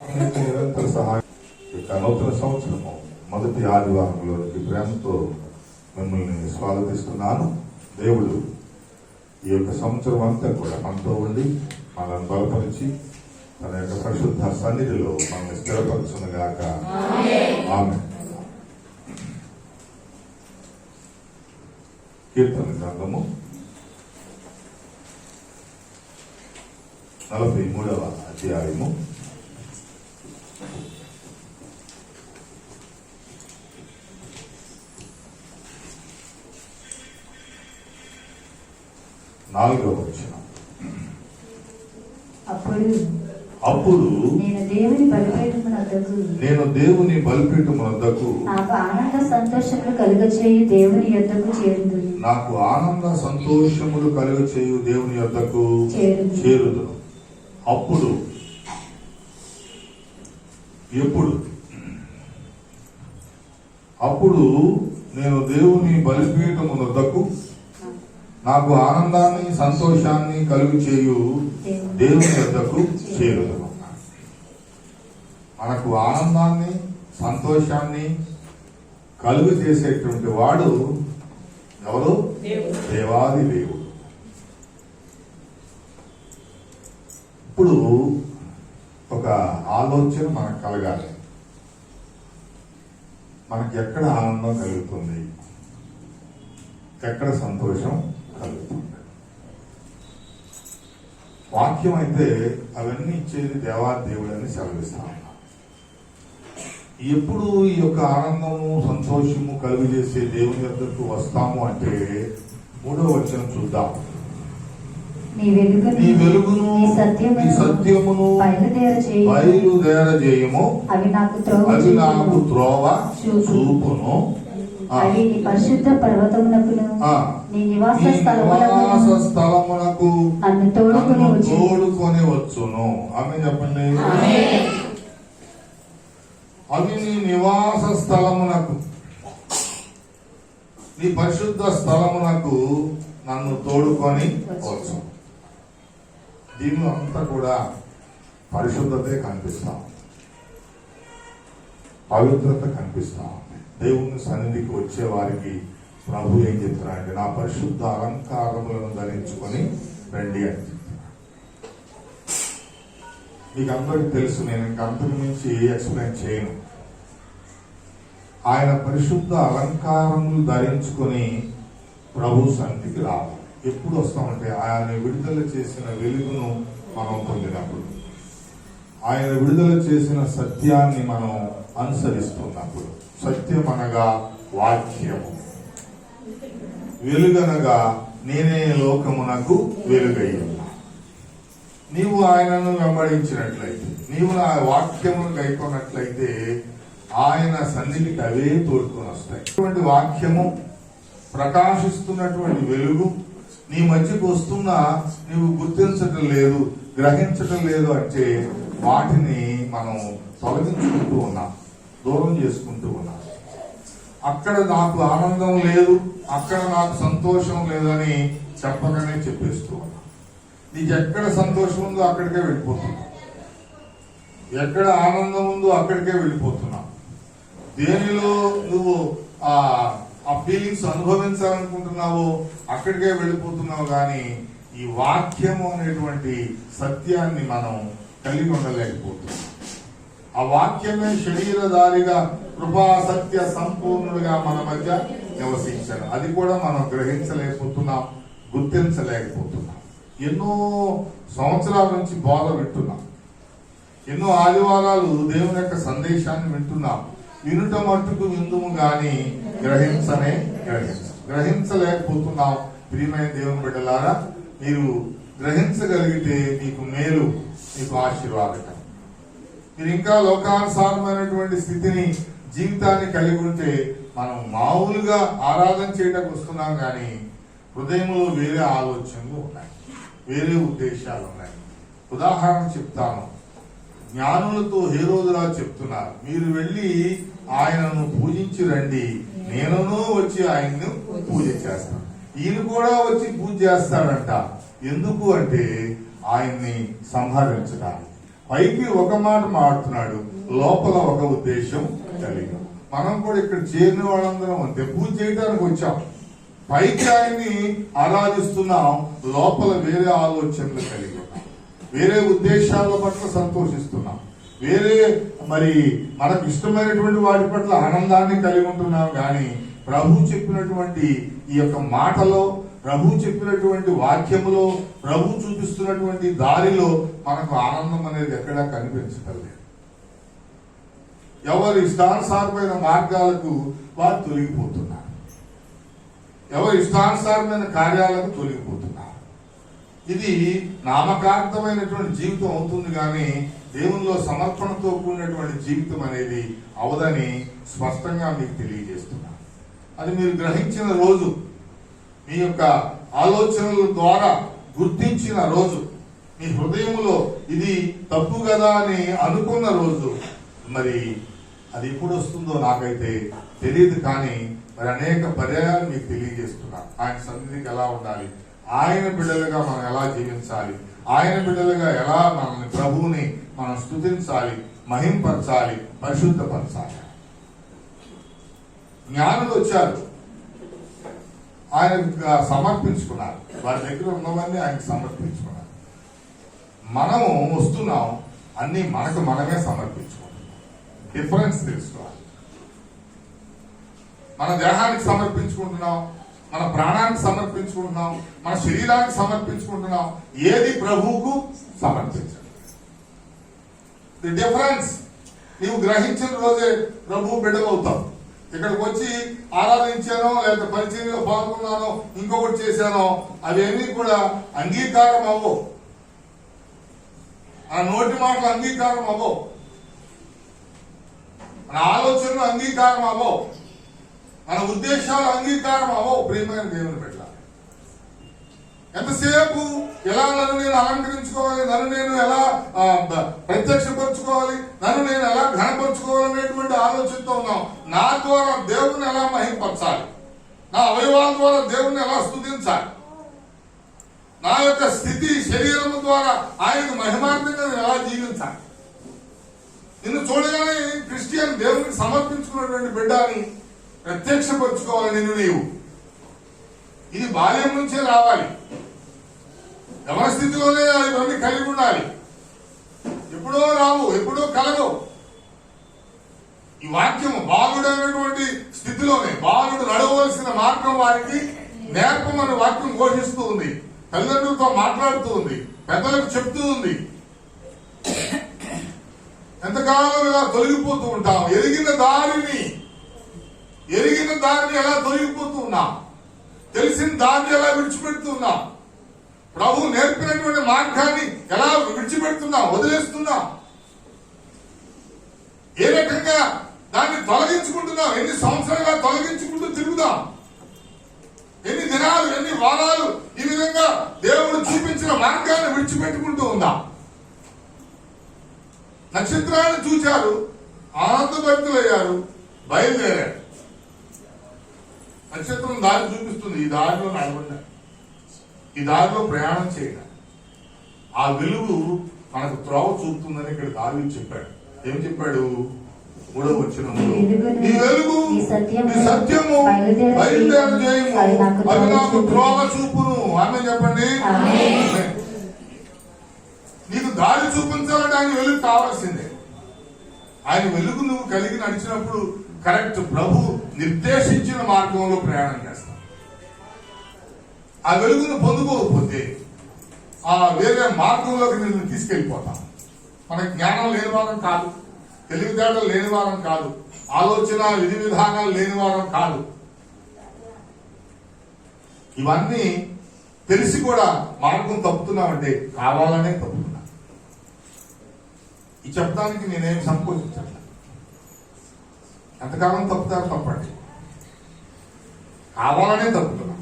నిరంతర సహాయం. నూతన సంవత్సరము మొదటి ఆదివారంలోనికి ప్రేమతో మిమ్మల్ని స్వాగతిస్తున్నాను. దేవుడు ఈ యొక్క సంవత్సరం అంతా కూడా మనతో ఉండి మనల్ని బలపరిచి తన యొక్క పరిశుద్ధ సన్నిధిలో మనల్ని స్థిరపరచునుగాక. ఆమేన్. కీర్తన గ్రంథము 43వ అధ్యాయము 4వ వచనం. అప్పుడు నేను దేవుని బలిపీఠమునొద్దకు నాకు ఆనంద సంతోషములు కలుగచేయు దేవుని యొద్దకు చేరుదును. నాకు ఆనంద సంతోషములు కలుగచేయు దేవుని యొద్దకు చేరుదును. అప్పుడు ఎప్పుడు? అప్పుడు నేను దేవుని బలిపీఠమునొద్దకు నాకు ఆనందాన్ని సంతోషాన్ని కలుగు చేయు దేవుని యొద్దకు చేరుదును. మనకు ఆనందాన్ని సంతోషాన్ని కలుగు చేసేటువంటి వాడు ఎవరు? దేవాది దేవుడు. ఇప్పుడు ఒక ఆలోచన మనకు కలగాలి. మనకి ఎక్కడ ఆనందం కలుగుతుంది, ఎక్కడ సంతోషం కలుగుతుంది? వాక్యం అయితే అవన్నీ ఇచ్చేది దేవాది దేవుడని సెలవిస్తా ఉన్నా. ఎప్పుడు ఈ యొక్క ఆనందము సంతోషము కలుగు చేసే దేవుని యొద్దకు వస్తాము అంటే 3వ వచనం చూద్దాం. నీ వెలుగును నీ సత్యమును బయలుదేరజేయము, అవి నాకు త్రోవ చూపును. అవి నీ పరిశుద్ధ పర్వతమునకును నీ నివాస స్థలమునకు నన్ను తోడుకొని వచ్చును. ఆమె చెప్పండి. అవి నీ నివాస స్థలమునకు, నీ పరిశుద్ధ స్థలమునకు నన్ను తోడుకొని వచ్చు. దీనిలో అంతా కూడా పరిశుద్ధతే కనిపిస్తాం, పవిత్రత కనిపిస్తాం. దేవుని సన్నిధికి వచ్చే వారికి ప్రభు ఏం చెప్తున్నారంటే, నా పరిశుద్ధ అలంకారములను ధరించుకొని రండి అని చెప్తున్నారు. మీకు అందరికి తెలుసు, నేను ఇంక అంతకు మించి ఎక్స్ప్లెయిన్ చేయను. ఆయన పరిశుద్ధ అలంకారములు ధరించుకొని ప్రభు సన్నిధికి రావాలి. ఎప్పుడు వస్తామంటే ఆయన విడుదల చేసిన వెలుగును మనం పొందినప్పుడు, ఆయన విడుదల చేసిన సత్యాన్ని మనం అనుసరిస్తున్నప్పుడు. సత్యం అనగా వాక్యము, వెలుగనగా నేనే లోకమునకు వెలుగై ఉన్నా. నీవు ఆయనను వెంబడించినట్లయితే, నీవు ఆ వాక్యమును కైకొన్నట్లయితే ఆయన సన్నిధికి అవే తోడుకొని వస్తాయి. ఇటువంటి వాక్యము, ప్రకాశిస్తున్నటువంటి వెలుగు నీ మధ్యకు వస్తున్నా నీవు గుర్తించటం లేదు, గ్రహించటం లేదు అంటే వాటిని మనం తొలగించుకుంటూ ఉన్నాం, దూరం చేసుకుంటూ ఉన్నాం. అక్కడ నాకు ఆనందం లేదు, అక్కడ నాకు సంతోషం లేదని చెప్పగానే చెప్పేస్తూ ఉన్నాం. నీకు ఎక్కడ సంతోషం ఉందో అక్కడికే వెళ్ళిపోతున్నావు, ఎక్కడ ఆనందం ఉందో అక్కడికే వెళ్ళిపోతున్నావు. దేనిలో నువ్వు ఆ ఫీలింగ్స్ అనుభవించాలనుకుంటున్నావో అక్కడికే వెళ్ళిపోతున్నావు. కానీ ఈ వాక్యము అనేటువంటి సత్యాన్ని మనం కలిగి ఉండలేకపోతున్నాం. ఆ వాక్యమే శరీరధారిగా కృపా సత్య సంపూర్ణుడిగా మన మధ్య నివసించాడు. అది కూడా మనం గ్రహించలేకపోతున్నాం, గుర్తించలేకపోతున్నాం. ఎన్నో సంవత్సరాల నుంచి బోధ వింటున్నాం, ఎన్నో ఆదివారాలు దేవుని యొక్క సందేశాన్ని వింటున్నాం. వినుట మట్టుకు విందుము గాని గ్రహించలేకపోతున్నాం. ప్రియమైన దేవుని బిడ్డలారా, మీరు గ్రహించగలిగితే మీకు మేలు, మీకు ఆశీర్వాదకరం. మీరు ఇంకా లోకానుసారమైనటువంటి స్థితిని, జీవితాన్ని కలిగి ఉంటే మనం మామూలుగా ఆరాధన చేయడానికి వస్తున్నాం, కానీ హృదయంలో వేరే ఆలోచనలు ఉన్నాయి, వేరే ఉద్దేశాలు ఉన్నాయి. ఉదాహరణ చెప్తాను. జ్ఞానులతో హేరోదురాజు చెప్తున్నారు, మీరు వెళ్ళి ఆయనను పూజించి రండి, నేనును వచ్చి ఆయన్ను పూజ చేస్తాను. ఈయన కూడా వచ్చి పూజ చేస్తాడంట. ఎందుకు అంటే ఆయన్ని సంహరించడానికి, పైకి ఒక మాట మాట్లాడుతున్నాడు, లోపల ఒక ఉద్దేశం కలిగి. మనం కూడా ఇక్కడ చేరిన వాళ్ళందరం అంతే, పూజ చేయడానికి వచ్చాం, పైకి ఆయన్ని ఆరాధిస్తున్నాం, లోపల వేరే ఆలోచనలు కలిగి ఉన్నాం, వేరే ఉద్దేశాల పట్ల సంతోషిస్తున్నాం, వేరే మరి మనకు ఇష్టమైనటువంటి వాటి పట్ల ఆనందాన్ని కలిగి ఉంటున్నాం. కానీ ప్రభు చెప్పినటువంటి ఈ యొక్క మాటలో, ప్రభు చెప్పినటువంటి వాక్యములో, ప్రభు చూపిస్తున్నటువంటి దారిలో మనకు ఆనందం అనేది ఎక్కడా కనిపించగలేదు. ఎవరి ఇష్టానుసారమైన మార్గాలకు వారు తొలగిపోతున్నారు, ఎవరి ఇష్టానుసారమైన కార్యాలకు తొలగిపోతున్నారు. ఇది నామకార్థమైనటువంటి జీవితం అవుతుంది, కానీ దేవునిలో సమర్పణతో కూడినటువంటి జీవితం అనేది అవదని స్పష్టంగా మీకు తెలియజేస్తున్నాను. అది మీరు గ్రహించిన రోజు, మీ యొక్క ఆలోచనల ద్వారా గుర్తించిన రోజు, మీ హృదయంలో ఇది తప్పు కదా అని అనుకున్న రోజు, మరి అది ఎప్పుడు వస్తుందో నాకైతే తెలియదు. కానీ మరి అనేక పర్యాయాలు మీకు తెలియజేస్తున్నాను. ఆయన సన్నిధికి ఎలా ఉండాలి, ఆయన బిడ్డలుగా మనం ఎలా జీవించాలి, ఆయన బిడ్డలుగా ఎలా మనల్ని ప్రభువుని మనం స్తుతించాలి, మహింపరచాలి, పరిశుద్ధపరచాలి. జ్ఞానులు వచ్చారు, ఆయన సమర్పించుకున్నారు, వారి దగ్గర ఉన్నవన్నీ ఆయనకు సమర్పించుకున్నారు. మనము వస్తున్నాం, అన్ని మనకు మనమే సమర్పించుకుంటున్నాం. డిఫరెన్స్ తెలుసుకోవాలి. మన దేహానికి సమర్పించుకుంటున్నాం, మన ప్రాణానికి సమర్పించుకుంటున్నాం, మన శరీరానికి సమర్పించుకుంటున్నాం. ఏది ప్రభువుకు సమర్పించాలి. ది డిఫరెన్స్ నీవు గ్రహించిన రోజే ప్రభు బిడ్డలవుతావు. ఇక్కడికి వచ్చి ఆరాధించానో లేదా పరిచయంలో పాల్గొన్నానో ఇంకొకటి చేశానో అవేమీ కూడా అంగీకారం అవ్వవు. ఆ నోటి మాటలు అంగీకారం అవ్వవు, మన ఆలోచనలు అంగీకారం అవ్వవు, మన ఉద్దేశాలు అంగీకారం అవ్వవు. ప్రియమైన దేవుని బిడ్డ, ఎంతసేపు ఎలా నన్ను నేను అలంకరించుకోవాలి, నన్ను నేను ఎలా ప్రత్యక్షపరచుకోవాలి, నన్ను నేను ఎలా ఘనపరచుకోవాలనేటువంటి ఆలోచనతో ఉన్నాం. నా ద్వారా దేవుణ్ణి ఎలా మహింపరచాలి, నా అవయవాల ద్వారా దేవుణ్ణి ఎలా స్తుతించాలి, నా యొక్క స్థితి శరీరం ద్వారా ఆయనకు మహిమార్థంగా నేను ఎలా జీవించాలి. నిన్ను చూడగానే క్రిస్టియన్ దేవునికి సమర్పించుకున్నటువంటి బిడ్డ అని ప్రత్యక్షపరచుకోవాలి నిన్ను నీవు. ఇది బాల్యం నుంచే రావాలి, యవన స్థితిలోనే ఇవన్నీ కలిగి ఉండాలి. ఎప్పుడో రావు, ఎప్పుడో కలగవు. ఈ వాక్యము బాలుడైనటువంటి స్థితిలోనే, బాలుడు నడవలసిన మార్గం వారికి నేర్పమని వాక్యం ఘోషిస్తూ ఉంది, తల్లిదండ్రులతో మాట్లాడుతూ ఉంది, పెద్దలకు చెప్తూ ఉంది. ఎంతకాలం ఇలా తొలగిపోతూ ఉంటాం, ఎరిగిన దారిని ఎలా తొలగిపోతూ ఉన్నాం, తెలిసిన దారిని ఎలా విడిచిపెడుతున్నాం, ప్రభు నేర్పినటువంటి మార్గాన్ని ఎలా విడిచిపెడుతున్నాం, వదిలేస్తున్నాం, ఏ రకంగా దాన్ని తొలగించుకుంటున్నాం, ఎన్ని సంవత్సరాలుగా తొలగించుకుంటూ తిరుగుదాం, ఎన్ని దినాలు ఎన్ని వారాలు ఈ విధంగా దేవుడు చూపించిన మార్గాన్ని విడిచిపెట్టుకుంటూ ఉందాం. నక్షత్రాన్ని చూచారు, ఆనందభక్తులయ్యారు, బయలుదేరారు. నక్షత్రం దారి చూపిస్తుంది, ఈ దారిలో నడవండి, ఈ దారిలో ప్రయాణం చేయండి. ఆ వెలుగు మనకు త్రోవ చూపుతుందని ఇక్కడ దారి చెప్పాడు. ఏం చెప్పాడు? 3వ వచనంలో, ఈ వెలుగు ఈ సత్యము బయలుదేర చేయము, అవి నాకు త్రోవ చూపును. ఆమె చెప్పండి. నీకు దారి చూపించాలంటే ఆయన వెలుగు కావాల్సిందే. ఆయన వెలుగు నువ్వు కలిగి నడిచినప్పుడు కరెక్ట్ ప్రభు నిర్దేశించిన మార్గంలో ప్రయాణం చేస్తాం. ఆ వెలుగును పొందుకోకపోతే ఆ వేరే మార్గంలోకి నేను తీసుకెళ్లిపోతాం. మన జ్ఞానం లేని వారం కాదు, తెలివితేటలు లేని వారం కాదు, ఆలోచన విధి విధానాలు లేని వారం కాదు. ఇవన్నీ తెలిసి కూడా మార్గం తప్పుతున్నామంటే కావాలనే తప్పుతున్నా. ఈ చెప్పడానికి నేనేం సంకోచించట్లేదు. ఎంతకాలం తప్పుతారు తప్పండి, కావాలనే తప్పుతున్నా,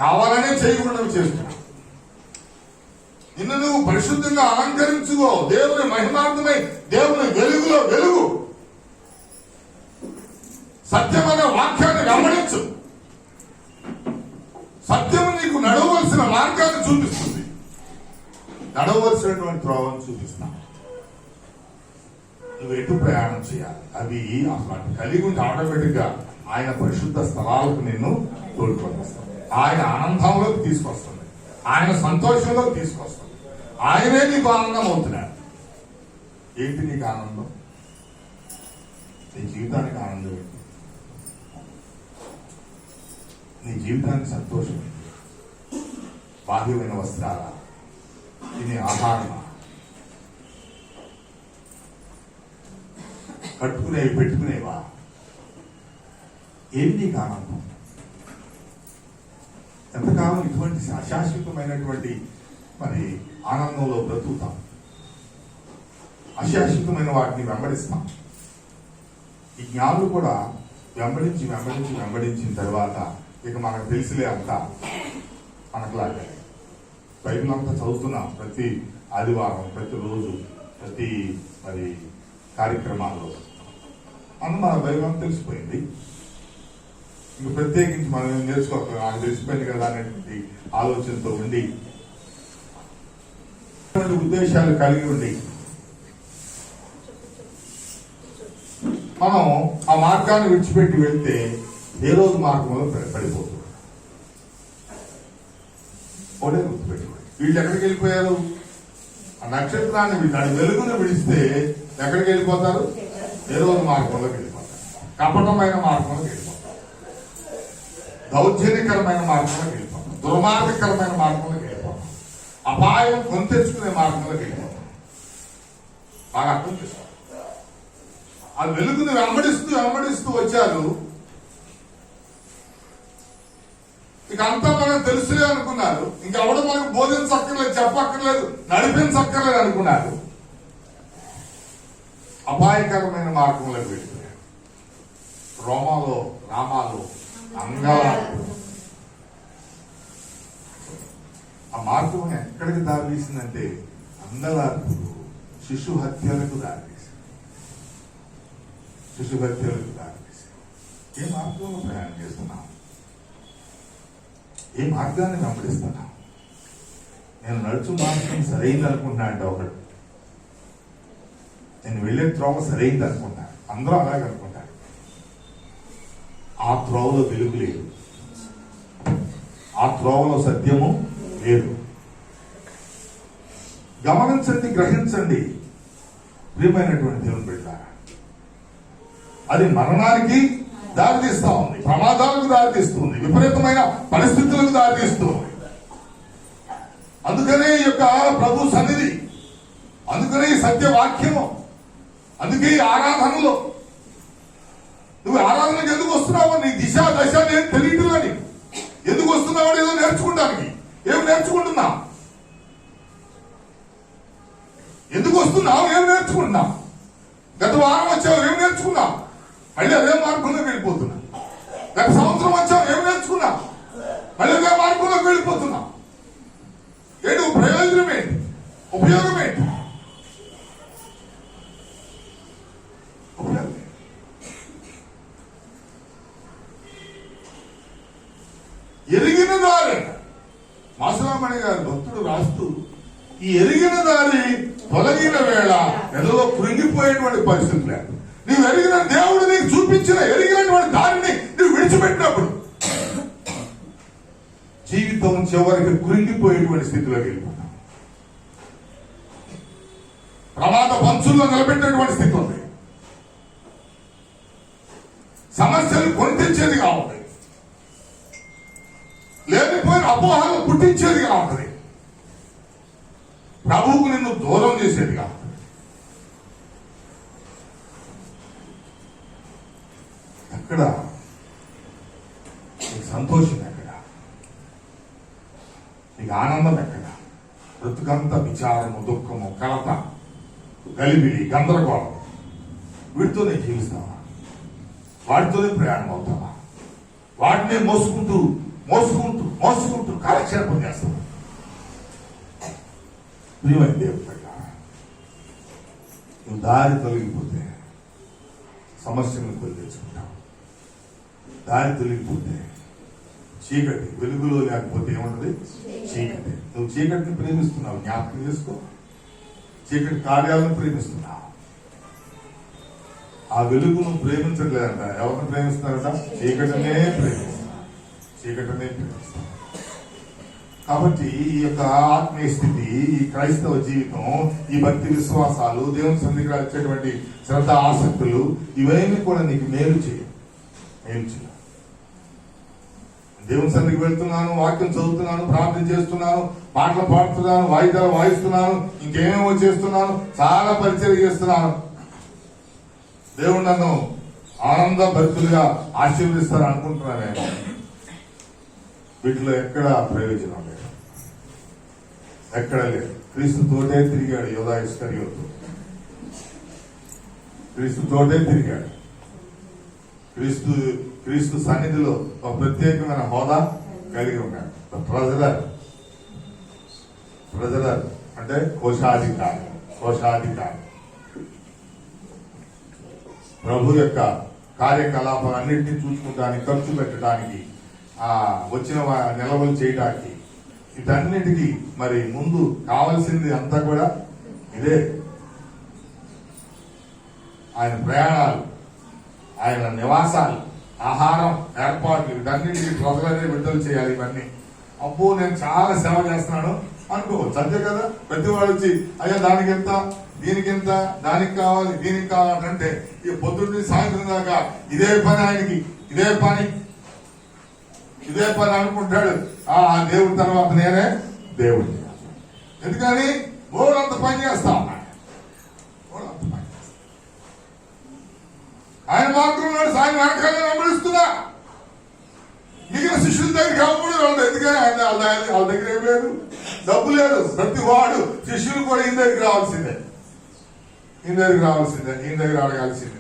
కావాలనే చేయకుండా చేస్తున్నా. నిన్ను నువ్వు పరిశుద్ధంగా అలంకరించుకో, దేవుని మహిమార్థమై దేవుని వెలుగులో వెలుగు, సత్యమైన వాక్యాన్ని గమనించు. సత్యము నీకు నడవలసిన మార్గాన్ని చూపిస్తుంది. నడవలసినటువంటి త్రోవను చూపిస్తాను. నువ్వు ఎటు ప్రయాణం చేయాలి అవి అసలు అటు కలిగి ఉంటే ఆటోమేటిక్ గా ఆయన పరిశుద్ధ స్థలాలకు నిన్ను తోడుకొని వస్తాడు. ఆయన ఆనందంలోకి తీసుకొస్తుంది, ఆయన సంతోషంలోకి తీసుకొస్తుంది. ఆయనే నీకు ఆనందం అవుతున్నాడు. ఏంటి నీకు ఆనందం? నీ జీవితానికి ఆనందం ఏంటి? నీ జీవితానికి సంతోషం ఏంటి? బాహ్యమైన వస్త్రాల, తినే ఆహారమా, కట్టుకునేవి పెట్టుకునేవా? ఏమి నీకు ఆనందం? ఎంతకాలం ఇటువంటి అశాశ్వతమైనటువంటి మరి ఆనందంలో బ్రతుకుతాం, అశాశ్వతమైన వాటిని వెంబడిస్తాం. ఈ జ్ఞానులు కూడా వెంబడించిన తర్వాత ఇక మనకు తెలిసిలే అంతా మనకులాగే. బైబిల్ అంతా చదువుతున్నాం ప్రతి ఆదివారం, ప్రతిరోజు, ప్రతి మరి కార్యక్రమాల్లో. అన్న మన బైబిల్ అంతా తెలిసిపోయింది. ఇంక ప్రత్యేకించి మనం ఏం నేర్చుకోవాలి, నాకు తెలిసిపోయింది కదా అనేటువంటి ఆలోచనతో ఉండి ఉద్దేశాలు కలిగి ఉండి మనం ఆ మార్గాన్ని విడిచిపెట్టి వెళ్తే ఏ రోజు మార్గంలో పడిపోతుంది. ఒకటే గుర్తుపెట్టుకోండి, వీళ్ళు ఎక్కడికి వెళ్ళిపోయారు? ఆ నక్షత్రాన్ని వీళ్ళు వెలుగును విడిస్తే ఎక్కడికి వెళ్ళిపోతారు? ఏ రోజు మార్గంలోకి వెళ్ళిపోతారు, కపటమైన మార్గంలోకి వెళ్ళిపోతారు, దౌర్జన్యకరమైన మార్గంలోకి వెళ్ళిపోతారు, దుర్మార్గకరమైన మార్గంలోకి వెళ్ళిపోతారు, అపాయం కొని తెచ్చుకునే మార్గంలోకి వెళ్ళిపోతారు. బాగా అర్థం చేసుకోవాలి. ఆ వెలుగును వెంబడిస్తూ వచ్చారు. ఇక అంతా మనకు తెలుసులే అనుకున్నారు. ఇంకెవడో మనకు బోధించక్కర్లేదు, చెప్పక్కర్లేదు, నడిపించక్కర్లేదు అనుకున్నారు. అపాయకరమైన మార్గంలోకి వెళ్ళిపోయారు. రామాలు అంగాలు. ఆ మార్గం ఎక్కడికి దారితీసిందంటే అంగలార్పులు, శిశు హత్యలకు దారితీసింది. ఏ మార్గంలో ప్రయాణం చేస్తున్నాం? ఏ మార్గాన్ని వెంబడిస్తున్నాం? నేను నడుచు మార్గం సరైంది అనుకుంటున్నా అంటే ఒకడు, నేను వెళ్ళే త్రోవ సరైంది అనుకుంటాను. అందరూ అలాగే అనుకుంటారు. ఆ త్రోవలో వెలుగు లేదు, ఆ త్రోవలో సత్యము లేదు. గమనించండి, గ్రహించండి ప్రియమైనటువంటి దేవుని బిడ్డలారా. అది మరణానికి దారితీస్తా ఉంది, ప్రమాదాలకు దారితీస్తుంది, విపరీతమైన పరిస్థితులకు దారితీస్తుంది. అందుకనే ఈ యొక్క ప్రభు సన్నిధి, అందుకనే ఈ సత్యవాక్యము, అందుకే ఈ ఆరాధనలో నువ్వు ఆరాధనకు ఎందుకు వస్తున్నావు? నీ దిశ దశ నేను తెలియట్లని ఎందుకు వస్తున్నావు? ఏదో నేర్చుకుంటానికి. ఏం నేర్చుకుంటున్నావు? ఎందుకు వస్తున్నావు? ఏం నేర్చుకుంటున్నావు? గత వారం వచ్చావు, ఏం నేర్చుకున్నావు? మళ్ళీ అదే మార్గంలోకి వెళ్ళిపోతున్నా. గత సంవత్సరం వచ్చావు, ఏం నేర్చుకున్నా? మళ్ళీ అదే మార్గంలోకి వెళ్ళిపోతున్నా. ఏంటి ప్రయోజనం? ఏంటి ఉపయోగం? ఏంటి ఉపయోగం? ఎరిగిన దారి, మాసరామణి గారు భక్తుడు రాస్తూ, ఈ ఎరిగిన దారి తొలగిన వేళ ఏదో కృంగిపోయేటువంటి పరిస్థితులు. నీవు ఎరిగిన దేవుడు నీకు చూపించిన ఎరిగినటువంటి దారిని నువ్వు విడిచిపెట్టినప్పుడు జీవితం చివరికి కృంగిపోయేటువంటి స్థితిలోకి వెళ్ళిపోతాం. ప్రమాద పంచుల్లో నిలబెట్టేటువంటి స్థితి ఉంది. సమస్యలు కొని తెచ్చేదిగా ఉంది, లేకపోయిన అపోహలు పుట్టించేదిగా ఉంటుంది, ప్రభువుకు నిన్ను దూరం చేసేదిగా ఉంటుంది. ఎక్కడ నీకు సంతోషం? ఎక్కడ నీకు ఆనందం? ఎక్కడ? బ్రతుకంతా విచారము, దుఃఖము, కలత, గలిబిలి, గందరగోళం, వీటితోనే జీవిస్తావా? వాటితోనే ప్రయాణం అవుతావా? వాటినే మోసుకుంటూ కాలక్షేపం చేస్తావా? ప్రియమైన దేవుడు, నువ్వు దారి తొలగిపోతే సమస్యలను కొని తెచ్చుకుంటావు. దారి తొలగిపోతే చీకటి. వెలుగులో లేకపోతే ఏముంటది? చీకటి. నువ్వు చీకటిని ప్రేమిస్తున్నావు, జ్ఞాపకం చేసుకో. చీకటి కార్యాలను ప్రేమిస్తున్నావు. ఆ వెలుగును ప్రేమించట్లేదంట. ఎవరిని ప్రేమిస్తున్నారట? చీకటినే ప్రేమిస్తున్నారు. చీకటినే ప్రేమిస్తున్నారు. కాబట్టి ఈ యొక్క ఆత్మీయ స్థితి, ఈ క్రైస్తవ జీవితం, ఈ భక్తి విశ్వాసాలు, దేవుని సన్నిధికి వచ్చేటువంటి శ్రద్ధ, ఆసక్తులు, ఇవన్నీ కూడా నీకు మేలు చేయ. దేవుని సన్నిధికి వెళ్తున్నాను, వాక్యం చదువుతున్నాను, ప్రార్థన చేస్తున్నాను, పాటలు పాడుతున్నాను, వాయిద్యాలు వాయిస్తున్నాను, ఇంకేమేమో చేస్తున్నాను, చాలా పరిచయం చేస్తున్నాను. దేవుడు నన్ను ఆనంద భక్తులుగా ఆశీర్వదిస్తారు అనుకుంటున్నాను. నేను వీటిలో ఎక్కడ ప్రయోజనం లేదు, ఎక్కడ లేదు. క్రీస్తుతోటే తిరిగాడు యోధా ఇస్కరియోతు. క్రీస్తుతోటే తిరిగాడు. క్రీస్తు సన్నిధిలో ఒక ప్రత్యేకమైన హోదా కలిగి ఉన్నాడు. ప్రజలర్ అంటే కోశాధికారి. ప్రభు యొక్క కార్యకలాపాలన్నింటినీ చూసుకుంటానికి, ఖర్చు పెట్టడానికి, వచ్చిన నిల్వలు చేయడానికి, వీటన్నిటికీ మరి ముందు కావలసింది అంతా కూడా ఇదే. ఆయన ప్రయాణాలు, ఆయన నివాసాలు, ఆహారం, ఏర్పాట్లు, వీటన్నిటికీ ప్రజలనే విడుదల చేయాలి. ఇవన్నీ అబ్బో నేను చాలా సేవ చేస్తున్నాను అనుకోవచ్చు. అంతే కదా. ప్రతి వాడు వచ్చి అయ్యా దానికి ఎంత, దీనికి ఎంత, దానికి కావాలి, దీనికి కావాలంటే ఈ పొద్దున్న సాయంత్రం దాకా ఇదే పని ఆయనకి, ఇదే పని అనుకుంటాడు. ఆ దేవుడి తర్వాత నేనే దేవుడిని. ఎందుకని ఓడంత పని చేస్తా ఉన్నాడు. ఆయన మాత్రం ఆయన వెనకాలే వెంబడిస్తున్నా. మిగిలిన శిష్యుల దగ్గరికి అవ్వడు వాళ్ళు. ఎందుకని వాళ్ళ దగ్గర ఏం లేదు, డబ్బు లేదు. ప్రతి వాడు శిష్యులు కూడా ఈయన దగ్గరికి రావాల్సిందే, ఈయన దగ్గర అడగాల్సిందే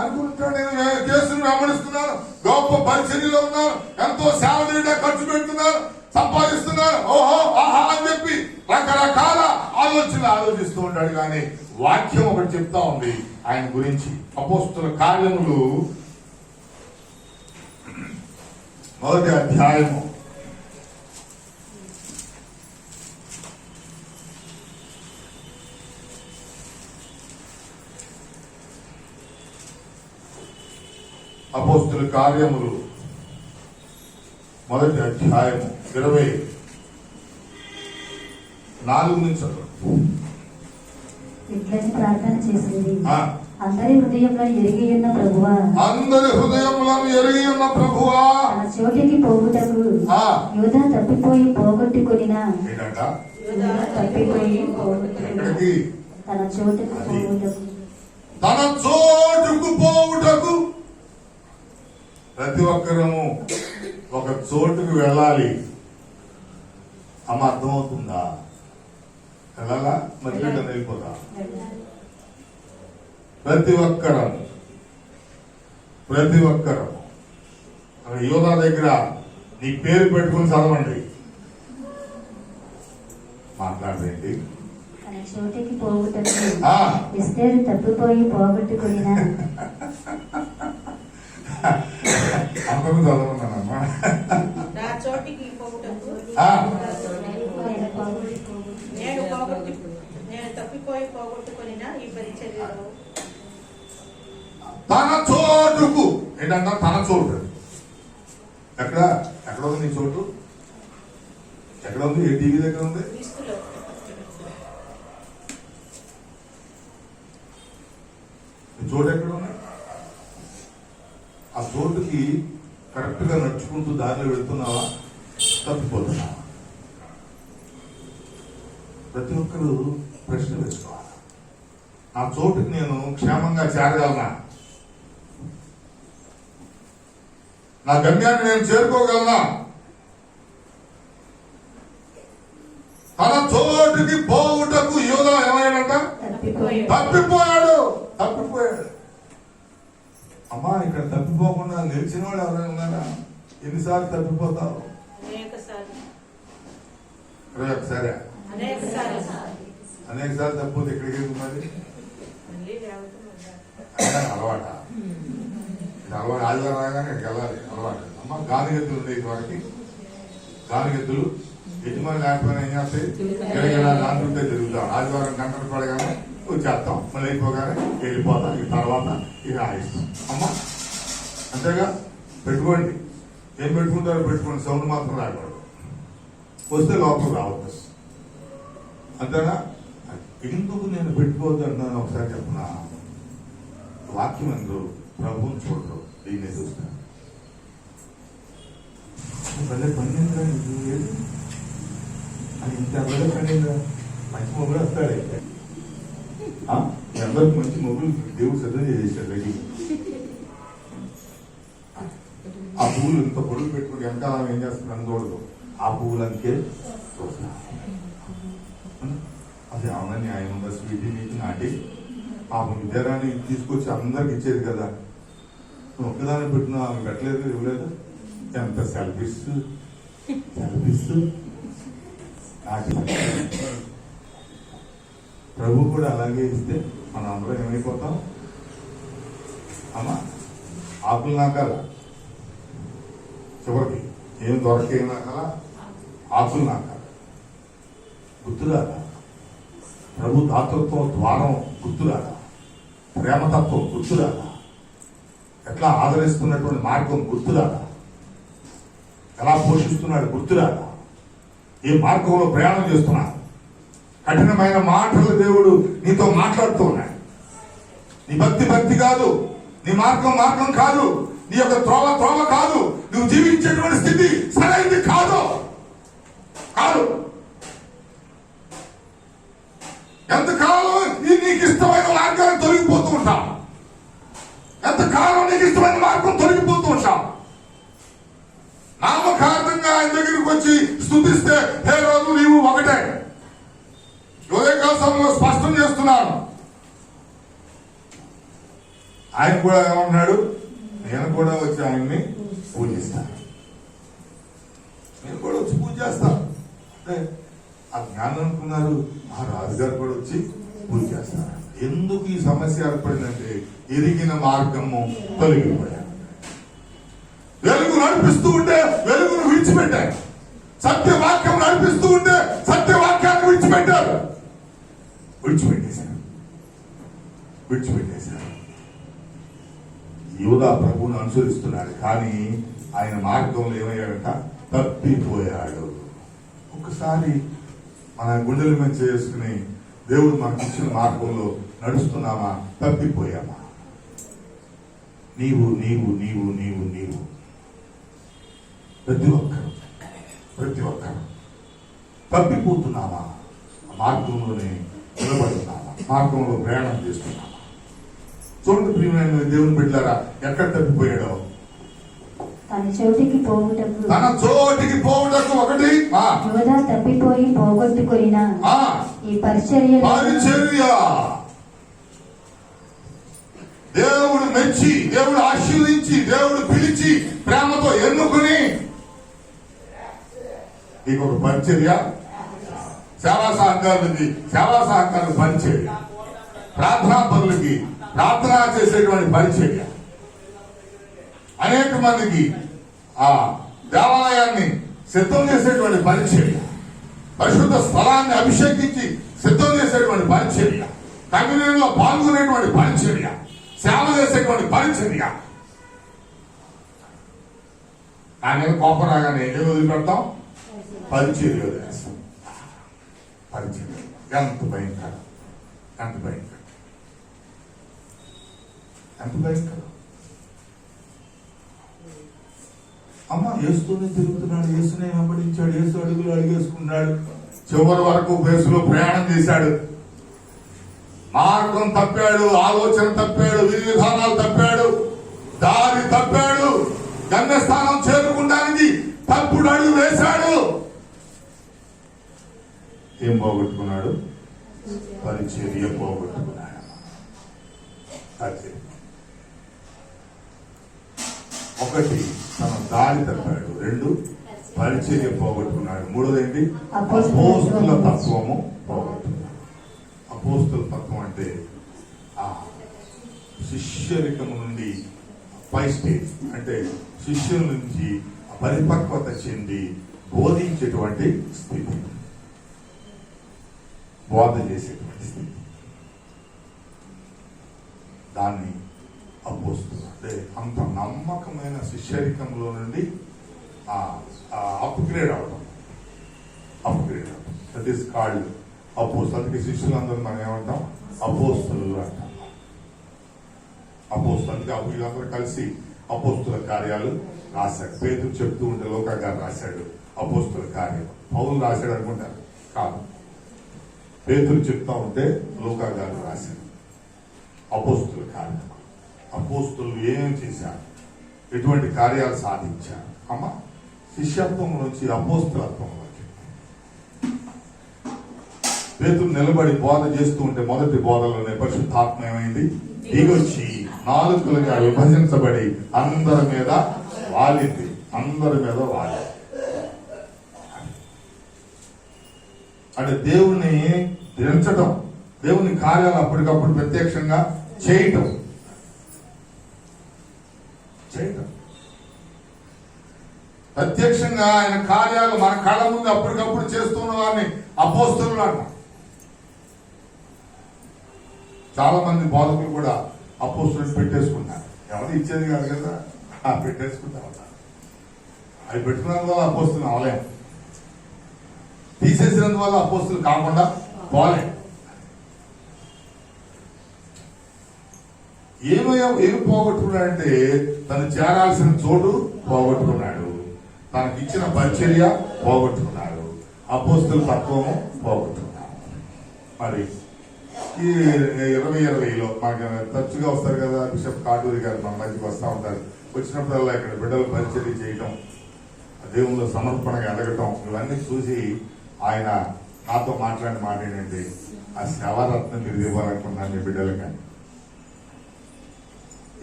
అనుకుంటాడు. నేను కేసును వెంబడిస్తున్నాను, గొప్ప పరిచర్యలో ఉన్నాను, ఎంతో సేవ చేయడా ఖర్చు పెడుతున్నాను, సంపాదిస్తున్నాను, ఓహో ఆహా అని చెప్పి రకరకాల ఆలోచనలు ఆలోచిస్తూ ఉంటాడు. కానీ వాక్యం ఒకటి చెప్తా ఉంది ఆయన గురించి. అపోస్తుల కార్యములు 1వ అధ్యాయము 1వ అధ్యాయము 24 నుంచి ఇట్లని ప్రార్థన చేసింది. అందరి హృదయంలో ఎరిగి ఉన్న ప్రభువా, తన చోటికి పోవుటకు యూదా తప్పిపోయి పోగొట్టుకొనిన తన చోటుకు పోవుటకు. ప్రతి ఒక్కరము ఒక చోటుకు వెళ్ళాలి. అమ్మ అర్థమవుతుందా? వెళ్ళాలా? మధ్యలో వెళ్ళిపోతా. ప్రతి ఒక్కరం యోధా దగ్గర నీ పేరు పెట్టుకుని చదవండి. మాట్లాడేంటి? తన చోటికి పోవుటకు ఎస్తేరు తప్పిపోయి పోగొట్టుకొనిన. అందరూ చదవమన్నానమ్మా. తన చోటుకు ఏంటంట? తన చోటు ఎక్కడ ఉంది? నీ చోటు ఎక్కడ ఉంది? ఏ టీవీ దగ్గర ఉంది? నీ చోటు ఎక్కడ ఉంది? ఆ చోటుకి కరెక్ట్ గా నడుచుకుంటూ దారిలో వెళ్తున్నావా, తప్పిపోతున్నావా? ప్రతి ఒక్కరు ప్రశ్న వేసుకోవాలి. నా చోటుకి నేను క్షేమంగా చేరగలనా? నా గమ్యాన్ని నేను చేరుకోగలనా? తన చోటుకి పోవుటకు యోధా ఏమయ్యాడంట? తప్పిపోయాడు. అమ్మా, ఇక్కడ తప్పిపోకుండా నిలిచిన వాళ్ళు ఎవరైనా ఉన్నారా? ఎన్నిసార్లు తప్పిపోతావు? ఒకసారి అనేక సార్లు తప్పిపోతే ఎక్కడికి మరి అలవాట. అలవాటు ఆదివారం రాగానే ఇక్కడికి వెళ్ళాలి అలవాటు. అమ్మ గాలిగెద్దులు ఉండే వారికి గాలిగెద్దులు యజమాని లేకపోయినా ఏం చేస్తాయి దాంతుంటే తిరుగుతాం. ఆదివారం గంటలు పడగానే వచ్చేస్తాం, మళ్ళీ అయిపోగానే వెళ్ళిపోతాం. ఇక తర్వాత ఇక ఆయిస్తాం. అమ్మ అంతేగా పెట్టుకోండి, ఏం పెట్టుకుంటారో పెట్టుకోండి, సౌండ్ మాత్రం రాకూడదు. వస్తే లోపల రావద్దు అంతేనా. ఎందుకు నేను పెట్టుకోవద్దు అంటున్నాను ఒకసారి చెప్పనా. వాక్యం ఎందుకు ప్రభువుని చూడరు, దీన్ని చూస్తాను. భలే పండిందిరా నీకు ఏది అని, ఇంత భలే పండిందిరా, మంచి మొగుడు వస్తాడే. అందరికి మంచి మొగుడు దేవుడు సిద్ధం చేసేసాడు రెడీ. ఆ పువ్వులు ఇంత పొడుగు పెట్టుకుని వెనకాల ఏం చేస్తున్నాను చూడదు, ఆ పువ్వులంకే చూస్తా. అది అవునని ఆయన ఉందా స్వీటీ నీకు నాటి పాపం విద్యారాన్ని తీసుకొచ్చి అందరికి ఇచ్చేది కదా, నువ్వు ఒక్కదాన్ని పెట్టినా ఆమె పెట్టలేదు ఇవ్వలేదు. ఎంత సెల్ఫిష్ సెల్ఫిష్. ప్రభు కూడా అలాగే ఇస్తే మనం అందరం ఏమైపోతాం. అమ్మా ఆకులు నాకాల చివరికి ఏం దొరకేం నాకాల, ఆకులు నాకాల. గుర్తురాదా ప్రభు దాతృత్వం ద్వారం, గుర్తురాదా ప్రేమతత్వం, గుర్తురాదా ఎట్లా ఆదరిస్తున్నటువంటి మార్గం, గుర్తురాదా ఎలా పోషిస్తున్నాడు, గుర్తురాదా ఏ మార్గంలో ప్రయాణం చేస్తున్నాడు. కఠినమైన మాటలు దేవుడు నీతో మాట్లాడుతూ ఉన్నాడు. నీ భక్తి భక్తి కాదు, నీ మార్గం మార్గం కాదు, నీ యొక్క త్రోవ త్రోవ కాదు, నువ్వు జీవించేటువంటి స్థితి సరైనది కాదు కాదు. ఎంతకాలం నీకు ఇష్టమైన మార్గాన్ని తొలగిపోతూ ఉంటావు, ఎంతకాలం నీకు ఇష్టమైన మార్గం తొలగిపోతూ ఉంటావు. నామకార్థంగా ఆయన దగ్గరికి వచ్చి స్తుతిస్తే హే రోజు నీవు ఒకటే. ఉదయకాల సమయంలో స్పష్టం చేస్తున్నాను. ఆయన కూడా ఏమన్నాడు, నేను కూడా వచ్చి ఆయన్ని పూజిస్తాను, నేను కూడా వచ్చి పూజ చేస్తాను. అంటే ఆ జ్ఞానం అనుకున్నారు, ఆ రాజుగారు కూడా వచ్చి పూజ చేస్తారు. ఎందుకు ఈ సమస్య ఏర్పడిందంటే ఎరిగిన మార్గము తొలగిపోయారు. వెలుగు నడిపిస్తూ ఉంటే వెలుగును విడిచిపెట్టారు, సత్యవాక్యం నడిపిస్తూ ఉంటే సత్యవాక్యాన్ని విడిచిపెట్టారు. విడిచిపెట్టేశారు. యూదా ప్రభువును అనుసరిస్తున్నాడు, కానీ ఆయన మార్గంలో ఏమయ్యాడట, తప్పిపోయాడు. ఒక్కసారి మన గుండెల మీద చేసుకుని దేవుడు మనకి ఇచ్చిన మార్గంలో నడుస్తున్నామా, తప్పిపోయామా? నీవు నీవు నీవు నీవు నీవు ప్రతి ఒక్కరు తప్పిపోతున్నామా? మార్గంలోనే నిలబడుతున్నామా? మార్గంలో ప్రయాణం చేస్తున్నామా? చూడండి ప్రియమైన దేవుని బిడ్డలారా, ఎక్కడ తప్పిపోయాడో. తన చోటికి పోవుటకు ఒకటి యూదా తప్పిపోయి పోగొట్టుకున్న ఈ పరిచర్య దేవుడు మెచ్చి, దేవుడు ఆశీర్వదించి, దేవుడు పిలిచి ప్రేమతో ఎన్నుకుని ఇంకొక పరిచర్య, సేవా సహకారులకి పరిచర్య, ప్రార్థనా పనులకి ప్రార్థన చేసేటువంటి పరిచర్య, అనేక మందికి ఆ దేవాలయాన్ని సిద్ధం చేసేటువంటి పరిచర్య, పరిశుద్ధ స్థలాన్ని అభిషేకించి సిద్ధం చేసేటువంటి పరిచర్య, కమ్యూనిటీలో పాల్గొనేటువంటి పరిచర్య, సేవ చేసేటువంటి పరిచర్య. నా మీద కోపం రాగానే ఏం వదిలిపెడతాం? పరిచర్య వదిలేస్తాం. పరిచర్య ఎంత భయంకరం, ఎంత భయంకరం, ఎంత భయంకరం. అమ్మ యేసుతోనే తిరుగుతున్నాడు, యేసునే వెంబడించాడు, యేసు అడుగులు అడిగేసుకున్నాడు, చివరి వరకు యేసులో ప్రయాణం చేశాడు. మార్గం తప్పాడు, ఆలోచన తప్పాడు, విధి విధానాలు తప్పాడు, దారి తప్పాడు, గమ్యస్థానం చేరుకోవడానికి తప్పుడు అడుగు వేశాడు. ఏం పోగొట్టుకున్నాడు? పరిచర్య పోగొట్టుకున్నాడు. ఒకటి తన దారి తప్పాడు, రెండు పరిచర్య పోగొట్టుకున్నాడు, మూడోది ఏంటి? అపోస్తుల తత్వము పోగొట్టుకున్నాడు. అపోస్తుల తత్వం అంటే ఆ శిష్యరికము నుండి పై స్టేజ్ అంటే శిష్యుల నుంచి పరిపక్వత చెంది బోధించేటువంటి స్థితి, బోధ చేసేటువంటి స్థితి, దాన్ని అపోస్తులు అంటే అంత నమ్మకమైన శిష్యరికంలో నుండి అప్గ్రేడ్ అవడం, దట్ ఈస్ కాల్డ్ అపోస్తులు. అందుకే శిష్యులందరూ మనం ఏమంటాం? అపోస్తులు అంటాం. అపోస్తులు అందుకే వీళ్ళందరూ కలిసి అపోస్తుల కార్యాలు రాశాడు. పేతురు చెప్తూ ఉంటే లోకా గారు రాశాడు అపోస్తుల కార్యాలు. పౌలు రాశాడు అనుకుంటారు, కాదు. పేతురు చెప్తా ఉంటే లోకా గారు రాశాడు అపోస్తుల కార్యాలు. అపోస్తులు ఏమేమి చేశారు, ఎటువంటి కార్యాలు సాధించారు? అమ్మ శిష్యత్వం నుంచి అపోస్తులత్వంలోకి పేతురు నిలబడి బోధ చేస్తూ ఉంటే మొదటి బోధలోనే పరిశుద్ధాత్మ ఏమైంది? దిగొచ్చి నాలుకలుగా విభజించబడి అందరి మీద వాలింది. అంటే దేవుణ్ణి దించడం, దేవుని కార్యాలు అప్పటికప్పుడు ప్రత్యక్షంగా చేయటం. ప్రత్యక్షంగా ఆయన కార్యాలు మన కళ్ళ ముందు అప్పటికప్పుడు చేస్తున్న వారిని అపోస్తులు అంటాం. చాలా మంది బోధకులు కూడా అపోస్తులు పెట్టేసుకుంటారు. ఎవరు ఇచ్చేది కాదు కదా, పెట్టేసుకుంటా ఉంటారు. అవి పెట్టుకున్నందువల్ల అపోస్తులు అవలేం, తీసేసినందువల్ల అపోస్తులు కాకుండా పోలేం. ఏమి పోగొట్టుకున్నాడంటే తను చేరాల్సిన చోటు పోగొట్టుకున్నాడు, తనకిచ్చిన పరిచర్య పోగొట్టుకున్నాడు, అపోస్తుల తత్వము పోగొట్టుకున్నాడు. మరి ఈ 2020లో మాకు తరచుగా వస్తారు కదా బిషప్ కాటూరి గారు, మన మధ్యకి వస్తూ ఉంటారు. వచ్చినప్పుడల్లా ఇక్కడ బిడ్డలు పరిచర్య చేయటం, దేవుళ్ళు సమర్పణగా ఎదగటం, ఇవన్నీ చూసి ఆయన నాతో మాట్లాడిన మాట ఏంటంటే, ఆ సేవారత్నం మీరు ఇవ్వాలనుకున్నాను మీ బిడ్డలు, కానీ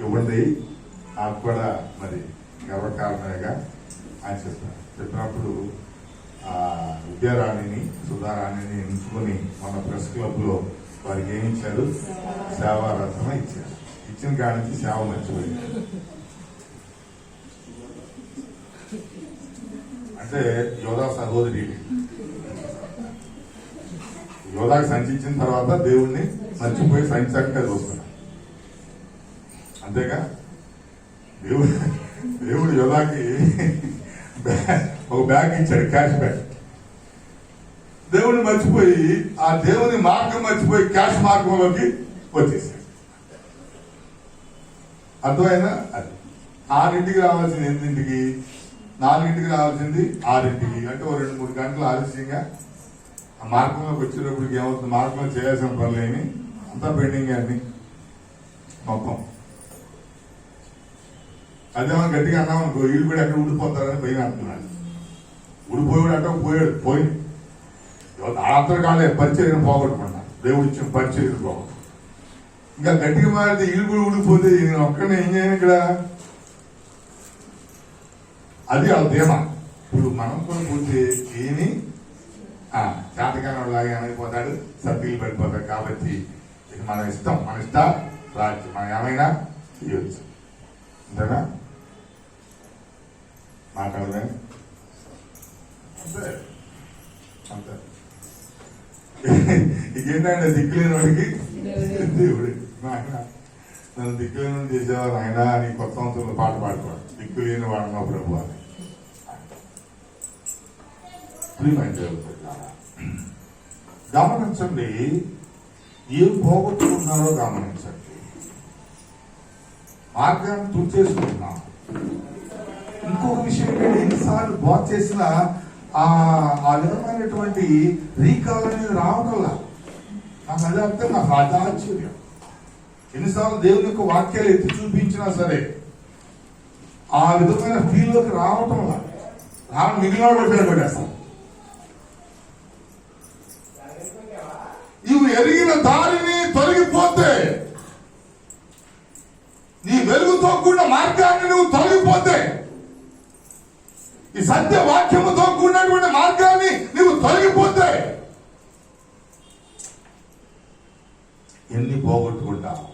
ఇవ్వండి, నాకు కూడా మరి గర్వకారణంగా ఆయన చెప్పినప్పుడు విద్యారాణిని సుధారాణిని ఎంచుకొని మన ప్రెస్ క్లబ్ లో వారికి ఏమి ఇచ్చారు? సేవారత్న ఇచ్చారు. ఇచ్చిన కాడి నుంచి సేవ మర్చిపోయింది. అంటే యోధా సహోదరి, యోధాకి సంచిచ్చిన తర్వాత దేవుణ్ణి మర్చిపోయి సంచక్కగా చూస్తున్నాడు. అంతేగా, దేవుడు యోధాకి ఒక బ్యాగ్ ఇచ్చాడు, క్యాష్ బ్యాగ్. దేవుడిని మర్చిపోయి, ఆ దేవుని మార్గం మర్చిపోయి క్యాష్ మార్గంలోకి వచ్చేసాడు. అర్థమైనా? అది 6ంటికి రావాల్సింది 8ంటికి, 4ంటికి రావాల్సింది 6ంటికి, అంటే ఓ 2-3 గంటలు ఆలస్యంగా ఆ మార్గంలోకి వచ్చేటప్పటికి ఏమవుతుంది? మార్గంలో చేయాల్సిన పనులేమి అంతా పెండింగ్ అన్ని మొత్తం. అదేమో గట్టిగా అన్నాం అనుకో, వీళ్ళు కూడా ఎక్కడ ఊడిపోతారని భయం అంటున్నాడు. ఊడిపోయాడు అంటే పోయింది. ఆంతరకాలే పరిచర్యను పోగొట్టుకున్నాను, దేవుడు ఇచ్చిన పరిచర్యను పోగొట్టు. ఇంకా గట్టిగా మారితే వీళ్ళు కూడా ఊడిపోతే నేను ఒక్కడిని ఏం చేయను ఇక్కడ. అది ఆ ధీమా. ఇప్పుడు మనం కూడా పోతే ఏమి చేతకాని లాగా ఏమైపోతాడు, సభ్యులు పడిపోతాడు. కాబట్టి ఇది మన ఇష్టం, మన ఇష్ట రాజ్యం, మనం ఏమైనా చేయొచ్చు. అంతేనా? మాట్లాడమే అంతే అంతే. ఇకేంటంటే దిక్కులేని వాడికి దేవుడి, నన్ను దిక్కులేని చేసేవారు ఆయన నీ కొత్త సంవత్సరంలో పాట పాడుకోవాలి, దిక్కులేని వాడిన ప్రభు అని. గమనించండి, ఏం పోగొట్టుకున్నారో గమనించండి. మార్గాన్ని తుడిచేసుకుంటున్నాం. ఇంకొక విషయం ఏంటంటే, ఎన్నిసార్లు బాగు చేసిన ఆ విధమైనటువంటి రీకాల్ అనేది రావడంలా నాకు అదే అర్థం, నాకు అది ఆశ్చర్యం. ఎన్నిసార్లు దేవుని యొక్క వాక్యాలు ఎత్తి చూపించినా సరే ఆ విధమైన ఫీల్డ్లోకి రావటంలా మిగిలిన పడేస్తాం. ఇవి ఎరిగిన దారిని తొలగిపోతే, నీ వెలుగుతో కూడిన మార్గాన్ని నువ్వు తొలగిపోతే, ఈ సత్య వాక్యముతో కూడినటువంటి మార్గాన్ని నువ్వు తొలగిపోతే ఎన్ని పోగొట్టుకుంటావు.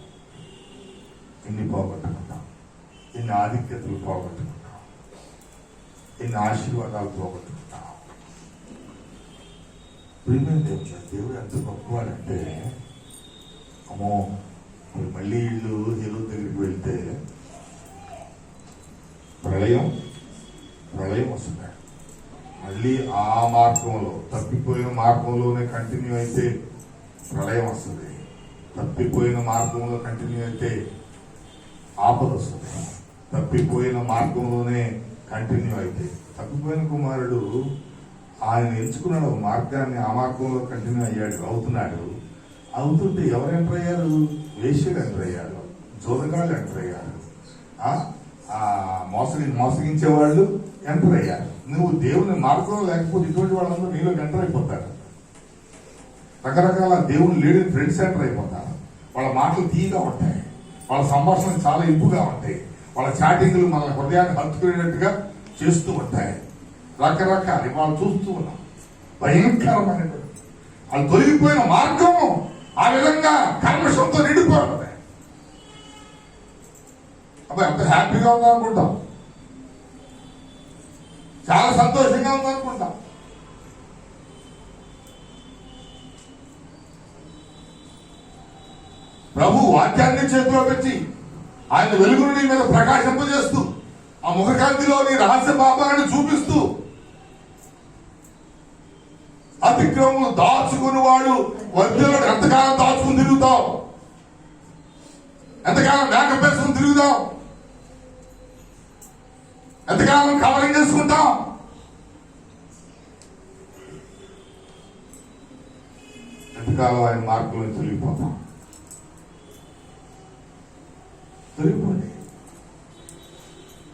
ఎన్ని ఆధిక్యతలు పోగొట్టుకుంటాం, ఎన్ని ఆశీర్వాదాలు పోగొట్టుకుంటాం. ప్రియమైన దేవుడు ఎంత గొప్పవాడంటే, అమ్మో ఇప్పుడు మళ్ళీ వీళ్ళు హీరో దగ్గరికి వెళ్తే ప్రళయం వస్తుంది. మళ్ళీ ఆ మార్గంలో, తప్పిపోయిన మార్గంలోనే కంటిన్యూ అయితే ప్రళయం వస్తుంది. తప్పిపోయిన మార్గంలో కంటిన్యూ అయితే ఆపద వస్తుంది. తప్పిపోయిన మార్గంలోనే కంటిన్యూ అయితే, తప్పిపోయిన కుమారుడు ఆయన ఎంచుకున్నాడు ఒక మార్గాన్ని, ఆ మార్గంలో కంటిన్యూ అవుతుంటే ఎవరు ఎంటర్ అయ్యారు? వేశ్యలు ఎంటర్ అయ్యారు, జోదగాళ్ళు ఎంటర్ అయ్యారు, మోసగించే వాళ్ళు ఎంటర్ అయ్యారు. నువ్వు దేవుని మార్గంలో లేకపోతే ఇటువంటి వాళ్ళందరూ నీలో ఎంటర్ అయిపోతారు. రకరకాల దేవుని లేడీ ఫ్రెండ్స్ ఎంటర్ అయిపోతారు. వాళ్ళ మాటలు తీయగా ఉంటాయి, వాళ్ళ సంభాషణలు చాలా ఇంపుగా ఉంటాయి, వాళ్ళ చాటింగ్లు మన హృదయాన్ని హత్తుకునేటట్టుగా చేస్తూ ఉంటాయి. రకరకాలు వాళ్ళు చూస్తూ ఉన్నాం. భయంకరమైనటువంటి వాళ్ళు తొలగిపోయిన మార్గం ఆ విధంగా కల్మషంతో నిండిపోతుంది. అబ్బాయి ఎంత హ్యాపీగా ఉందనుకుంటాం, చాలా సంతోషంగా ఉందనుకుంటాం. ప్రభు వాక్యాన్ని చేతిలో పెట్టి ఆయన వెలుగును నీ మీద ప్రకాశింపజేస్తూ ఆ ముఖకాంతిలోని రహస్య పాపాన్ని చూపిస్తూ అతిక్రమం దాచుకుని వాడు వర్ధలో ఎంతకాలం దాచుకుని తిరుగుతావు, ఎంతకాలం మేకప్ వేసుకుని తిరుగుతావు, ఎంతకాలం కవరింగ్ చేసుకుంటాం. ఎంతకాలం ఆయన మార్గంలో తొలగిపోతాం. తొలగిపోండి.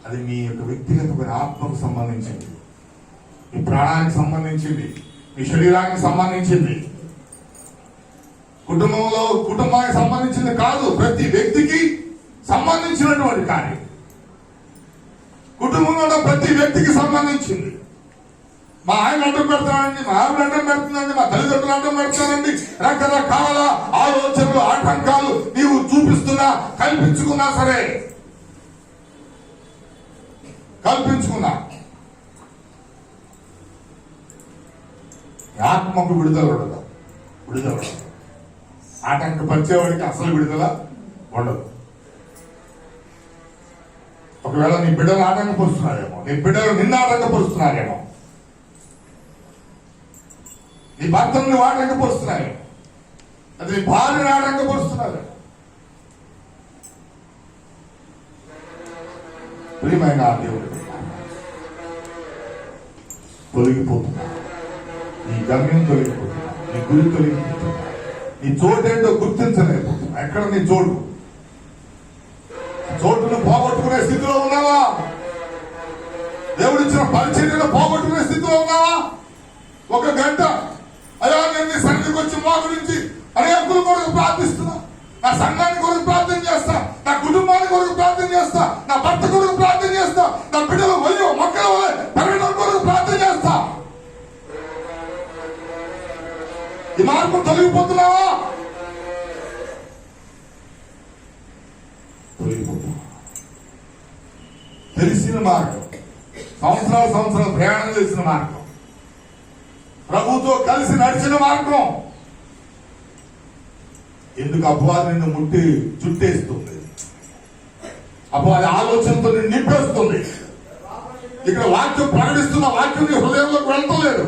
అది మీ యొక్క వ్యక్తిగతమైన ఆత్మకు సంబంధించింది, మీ ప్రాణానికి సంబంధించింది, మీ శరీరానికి సంబంధించింది, కుటుంబానికి సంబంధించింది కాదు. ప్రతి వ్యక్తికి సంబంధించినటువంటి కార్యం, కుటుంబంలో ప్రతి వ్యక్తికి సంబంధించింది. మా ఆయన అడ్డం పెడతానండి, మా ఆవిడ అడ్డం పెడుతుందండి, మా తల్లిదండ్రులు అడ్డం పెడతానండి, రకరకాల ఆలోచనలు, ఆటంకాలు నీవు చూపిస్తున్నా, కల్పించుకున్నా సరే, కల్పించుకున్నా ఆత్మకు విడుదల ఉండదు. ఆటంకపరిచేవాడికి అసలు విడుదల ఉండదు. ఒకవేళ నీ బిడ్డలు ఆటంకపరుస్తున్నారేమో, నీ బిడ్డలు నిన్ను ఆటంకపరుస్తున్నారేమో, నీ భర్తను నువ్వు ఆటంకపరుస్తున్నారేమో, అది నీ భార్యను ఆటంకపరుస్తున్నారేమో. ప్రియమైన దేవుడు తొలగిపోతున్నా, నీ గమ్యం తొలగిపోతున్నా, నీ గురి తొలగిపోతున్నా, నీ చోటేంటో గుర్తించలేకపోతున్నా. ఎక్కడ నీ చోటును పోగొట్టుకునే స్థితిలో ఉన్నావా? దేవుడిచ్చిన పరిచర్యను పోగొట్టుకునే స్థితిలో ఉన్నావా? ఒక గంట అయ్యా నేను నీ సన్నిధికి వచ్చి మా గురించి అనేకుల కొరకు ప్రార్థిస్తున్నా, నా సంఘానికి కొరకు ప్రార్థన చేస్తా, నా కుటుంబానికి కొరకు ప్రార్థన చేస్తా, నా భర్త కొరకు ప్రార్థన చేస్తా, నా బిడ్డలు వయ్యో మొక్కల వల్ల పెరగడం కొరకు ప్రార్థన చేస్తా. ఈ మార్గం తొలగిపోతున్నావా? తెలిసిన మార్గం, సంవత్సరాలు ప్రయాణం చేసిన మార్గం, ప్రభుతో కలిసి నడిచిన మార్గం. ఎందుకు అపవాది నిన్ను ముట్టి చుట్టేస్తుంది, అపవాది ఆలోచనతో నిన్ను నింపేస్తుంది. ఇక్కడ వాక్యం ప్రకటిస్తున్న వాక్యం నీ హృదయంలోకి వెళ్తలేదు.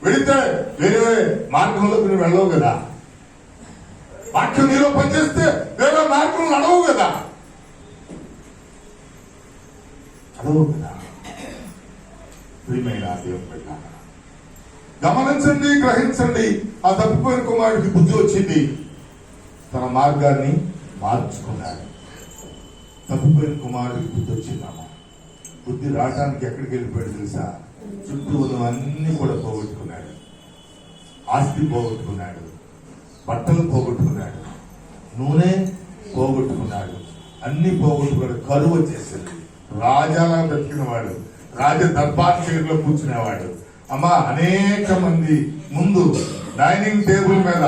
వెళితే వేరే మార్గంలోకి నువ్వు వెళ్ళవు కదా. వాక్యం నీలో పనిచేస్తే వేరే మార్గం నడవు కదా. ప్రియమైన దేవుని బిడ్డ, గమనించండి, గ్రహించండి. ఆ తప్పిపోయిన కుమారుడికి బుద్ధి వచ్చింది, తన మార్గాన్ని మార్చుకున్నాడు. తప్పిపోయిన కుమారుడికి బుద్ధి వచ్చిందమ్మా. బుద్ధి రావడానికి ఎక్కడికి వెళ్ళిపోయాడు తెలుసా? చుట్టూ ఉన్నవన్నీ కూడా పోగొట్టుకున్నాడు. ఆస్తి పోగొట్టుకున్నాడు, బట్టలు పోగొట్టుకున్నాడు, నూనె పోగొట్టుకున్నాడు, అన్ని పోగొట్టుకున్నాడు. కరువు వచ్చేసింది. రాజాలా బ్రతికినవాడు, రాజ దర్బార్ చైర్లో కూర్చునేవాడు. అమ్మా, అనేక మంది ముందు డైనింగ్ టేబుల్ మీద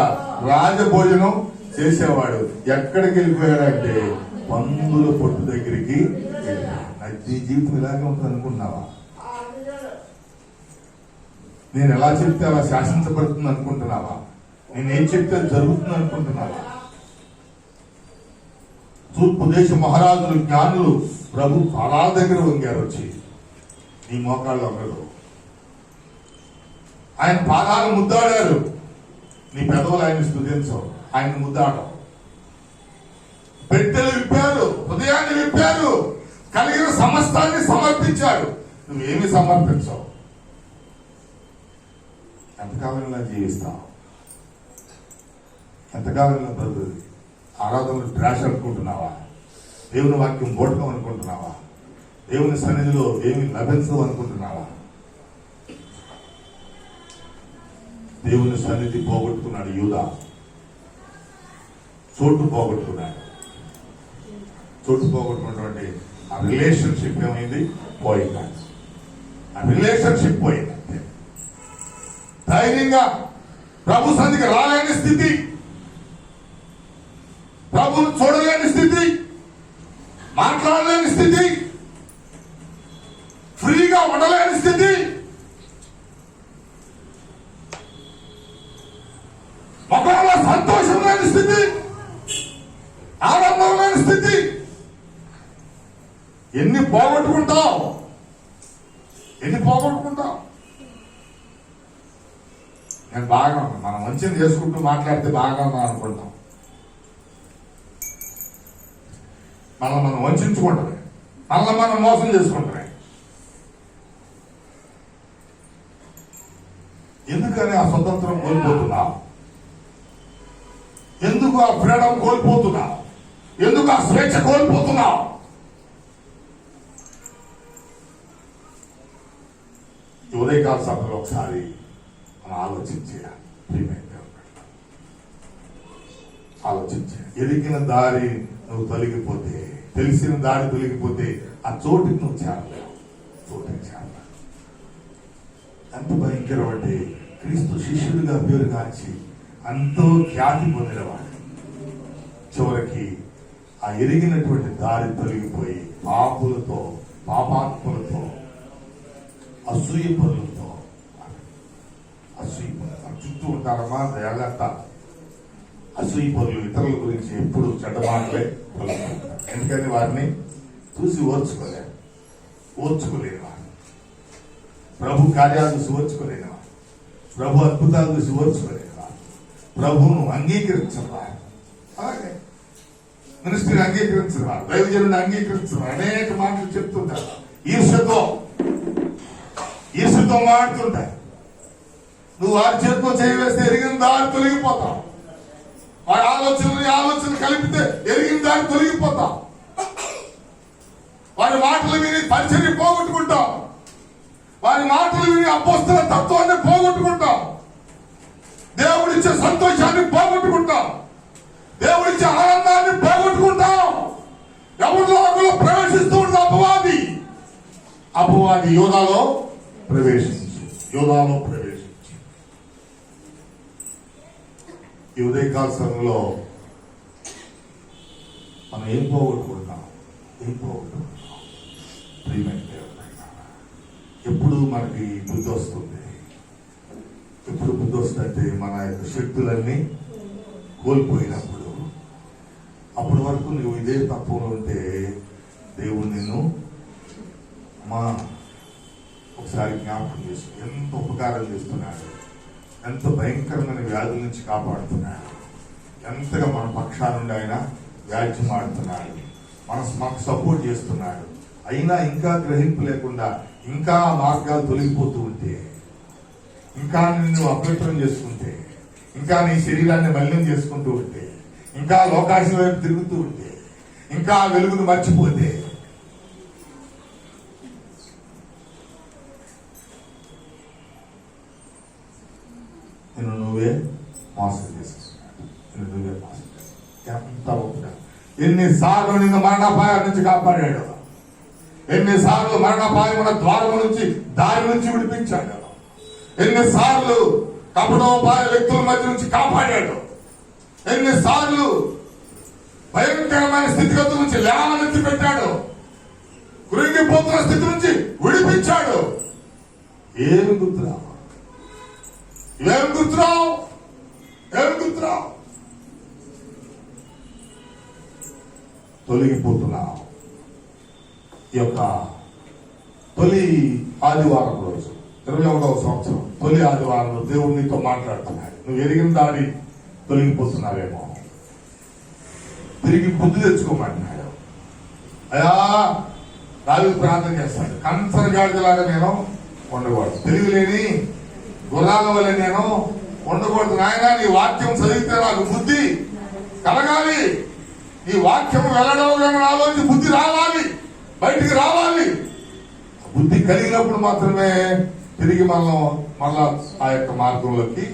రాజభోజనం చేసేవాడు. ఎక్కడికి వెళ్ళిపోయాడంటే పందుల పొట్టు దగ్గరికి నీ జీవితం ఇలాగే ఉంటుంది అనుకుంటున్నావా? నేను ఎలా చెప్తే అలా శాసించబడుతుంది అనుకుంటున్నావా? నేనేం చెప్తే అది జరుగుతుంది అనుకుంటున్నావా? తూర్పు దేశ మహారాజులు జ్ఞానులు ప్రభు పాదాల దగ్గర వంగారు వచ్చి, నీ మోకాళ్ళు వంగరు. ఆయన పాదాలు ముద్దాడారు, నీ పెదవులు ఆయన స్తుతించవు, ఆయన ముద్దాడవు. పెట్టెలు విప్పారు, హృదయాన్ని విప్పారు, కలిగిన సమస్తాన్ని సమర్పించారు. నువ్వేమి సమర్పించవు. ఎంతకాలం ఇలా జీవిస్తావు? ఎంతకాలం ఇలా బ్రతుకు? ఆరాధనలు ట్రాష్ అనుకుంటున్నావా? దేవుని వాక్యం బోటకం అనుకుంటున్నావా? దేవుని సన్నిధిలో ఏమి లభించవు అనుకుంటున్నావా? దేవుని సన్నిధి పోగొట్టుకున్నాడు యూదా. చోటు పోగొట్టుకున్నాడు. చోటు పోగొట్టుకున్నటువంటి ఆ రిలేషన్షిప్ ఏమైంది? పోయింది. ఆ రిలేషన్షిప్ పోయింది. అంతే. ధైర్యంగా ప్రభు సన్నిధికి రాలేని స్థితి, ప్రభుని చూడలేని స్థితి, మాట్లాడలేని స్థితి, ఫ్రీగా ఉండలేని స్థితి, ఒకవేళ సంతోషం లేని స్థితి, ఆనందం లేని స్థితి. ఎన్ని పోగొట్టుకుంటావు? ఎన్ని పోగొట్టుకుంటావు? నేను బాగా ఉన్నాను, మనం మంచిని చేసుకుంటూ మాట్లాడితే బాగా ఉన్నాను అనుకుంటాం. మనం వంచుకుంటామే, మనం మోసం చేసుకుంటామే. ఎందుకని ఆ స్వతంత్రం కోల్పోతున్నావు? ఎందుకు ఆ ఫ్రీడమ్ కోల్పోతున్నావు? ఎందుకు ఆ స్వేచ్ఛ కోల్పోతున్నావు? ఉదయకాల సభలో ఒకసారి మనం ఆలోచించేయాలి. ఆలోచించే ఎదిగిన దారి నువ్వు తొలగిపోతే, తెలిసిన దారి తొలగిపోతే ఆ చోటుకి నువ్వు చేరలేవు. చోటుకి చేరలేవు. ఎంత భయంకరం అంటే, క్రీస్తు శిష్యుడిగా పేరు కాచి ఎంతో ఖ్యాతి పొందినవాడు చివరికి ఆ ఎరిగినటువంటి దారి తొలగిపోయి పాపులతో, పాపాత్ములతో, అసూయ పనులతో, అసూయ పనులు చుట్టూ ఉంటారమ్మా. జాగ్రత్త. అసూయ పనులు, ఇతరుల గురించి ఎప్పుడు చెడ్డ మాటలే పలుకుతుంటారు. ఎందుకని వారిని చూసి ఓర్చుకోలేని వారు, ప్రభు కార్యాలు చూసి ఓర్చుకోలేని వారు, ప్రభు అద్భుతాలు చూసి ఓర్చుకోలేని వారు, ప్రభువును అంగీకరించిన వారు, అలాగే మినిస్ట్రీని అంగీకరించిన వారు, దైవజనుడిని అంగీకరించిన వారు అనేక మాటలు చెప్తుంటారు. ఈర్ష్యతో మాడుతుంటారు. నువ్వు వారి చేతితో చేయవేస్తే ఎరిగిన దారి తొలగిపోతావు. వారి ఆలోచన కలిపితే ఎరిగిన దారి తొలగిపోతావు. వారి మాటలు విని పరిచర్య పోగొట్టుకుంటావు. వారి మాటలు విని అపోస్తల తత్వాన్ని పోగొట్టుకుంటావు. దేవుడిచ్చే సంతోషాన్ని పోగొట్టుకుంటావు. దేవుడిచ్చే ఆనందాన్ని పోగొట్టుకుంటావు. ఎవరిలో ఒకరు ప్రవేశిస్తూ ఉన్న అపవాది యోధాలో ప్రవేశించి ఈ ఉదయకాల సమయంలో మనం ఏం పోగొట్టుకుంటాం? ఎప్పుడు మనకి బుద్ధి వస్తుంది? ఎప్పుడు బుద్ధి వస్తుందంటే మన యొక్క శక్తులన్నీ కోల్పోయినప్పుడు. అప్పటి వరకు నువ్వు ఇదే తత్వంలో ఉంటే దేవుడు నిన్ను ఒకసారి జ్ఞాపకం చేసుకో. ఎంత ఉపకారం చేస్తున్నాడు, ఎంత భయంకరమైన వ్యాధుల నుంచి కాపాడుతున్నాడు, ఎంతగా మన పక్షాల నుండి ఆయన వ్యాజ్యం ఆడుతున్నాడు, మనకు సపోర్ట్ చేస్తున్నాడు. అయినా ఇంకా గ్రహింపు లేకుండా ఇంకా మార్గాలు తొలగిపోతూ ఉంటే, ఇంకా నిన్ను అపవిత్రం చేసుకుంటే, ఇంకా నీ శరీరాన్ని మలినం చేసుకుంటూ ఉంటే, ఇంకా లోకాశ వైపు తిరుగుతూ ఉంటే, ఇంకా వెలుగును మర్చిపోతే, నువ్వే మోసం చేసుకున్నాడు. ఎంత ఎన్నిసార్లు నిన్ను మరణాపాయం నుంచి కాపాడాడు, ఎన్నిసార్లు మరణాపాయం ద్వారం నుంచి దారి నుంచి విడిపించాడు, ఎన్నిసార్లు కపటోపాయ వ్యక్తుల మధ్య నుంచి కాపాడాడు, ఎన్నిసార్లు భయంకర భయంకరమైన స్థితిగతుల నుంచి లేవనెత్తి పెట్టాడు. కృంగిపోతున్న స్థితి నుంచి విడిపించాడు. ఏమి గుర్తురావు? ఏమి గుర్తురావు? ఏమి గుర్తురావు? తొలగిపోతున్నావు. ఈ యొక్క తొలి ఆదివారం రోజు 21వ సంవత్సరం తొలి ఆదివారంలో దేవుడు నీతో మాట్లాడుతున్నాడు. నువ్వు ఎరిగిన దాడి తొలగిపోతున్నావేమో. తిరిగి బుద్ధి తెచ్చుకోమంటున్నాడు. అయా దావీదు ప్రార్థన చేస్తాడు. కంచర గాడిదలాగా నేను ఉండకూడదు, తెలివిలేని గుర్రాల వల్ల నేను ఉండకూడదు. నాయన నీ వాక్యం చదివితే నాకు బుద్ధి కలగాలి. నీ వాక్యం వెళ్ళడం నాలోంచి బుద్ధి రావాలి, బయటికి రావాలి. బుద్ధి కలిగినప్పుడు మాత్రమే తిరిగి మళ్ళా ఆ యొక్క మార్గంలోకి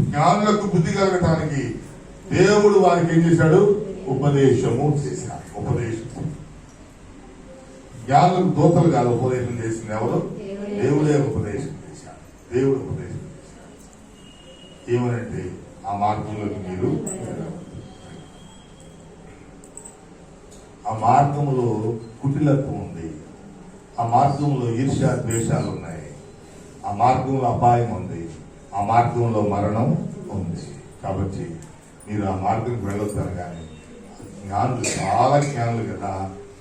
జ్ఞానులకు బుద్ధి కలగటానికి దేవుడు వారికి ఏం చేశాడు? ఉపదేశము చేశాడు. ఉపదేశం. జ్ఞానులకు దూతలు కాదు ఉపదేశం చేసింది ఎవరు? దేవుడే ఉపదేశం చేశాడు. దేవుడు ఉపదేశం చేశాడు. ఏమనంటే ఆ మార్గంలోకి మీరు, ఆ మార్గంలో కుటిలత్వం ఉంది, ఆ మార్గంలో ఈర్ష్య ద్వేషాలు ఉన్నాయి, ఆ మార్గంలో అపాయం ఉంది, ఆ మార్గంలో మరణం ఉంది. కాబట్టి మీరు ఆ మార్గంకి వెళ్ళొద్దారు. కానీ జ్ఞానులు చాలా జ్ఞానులు కదా,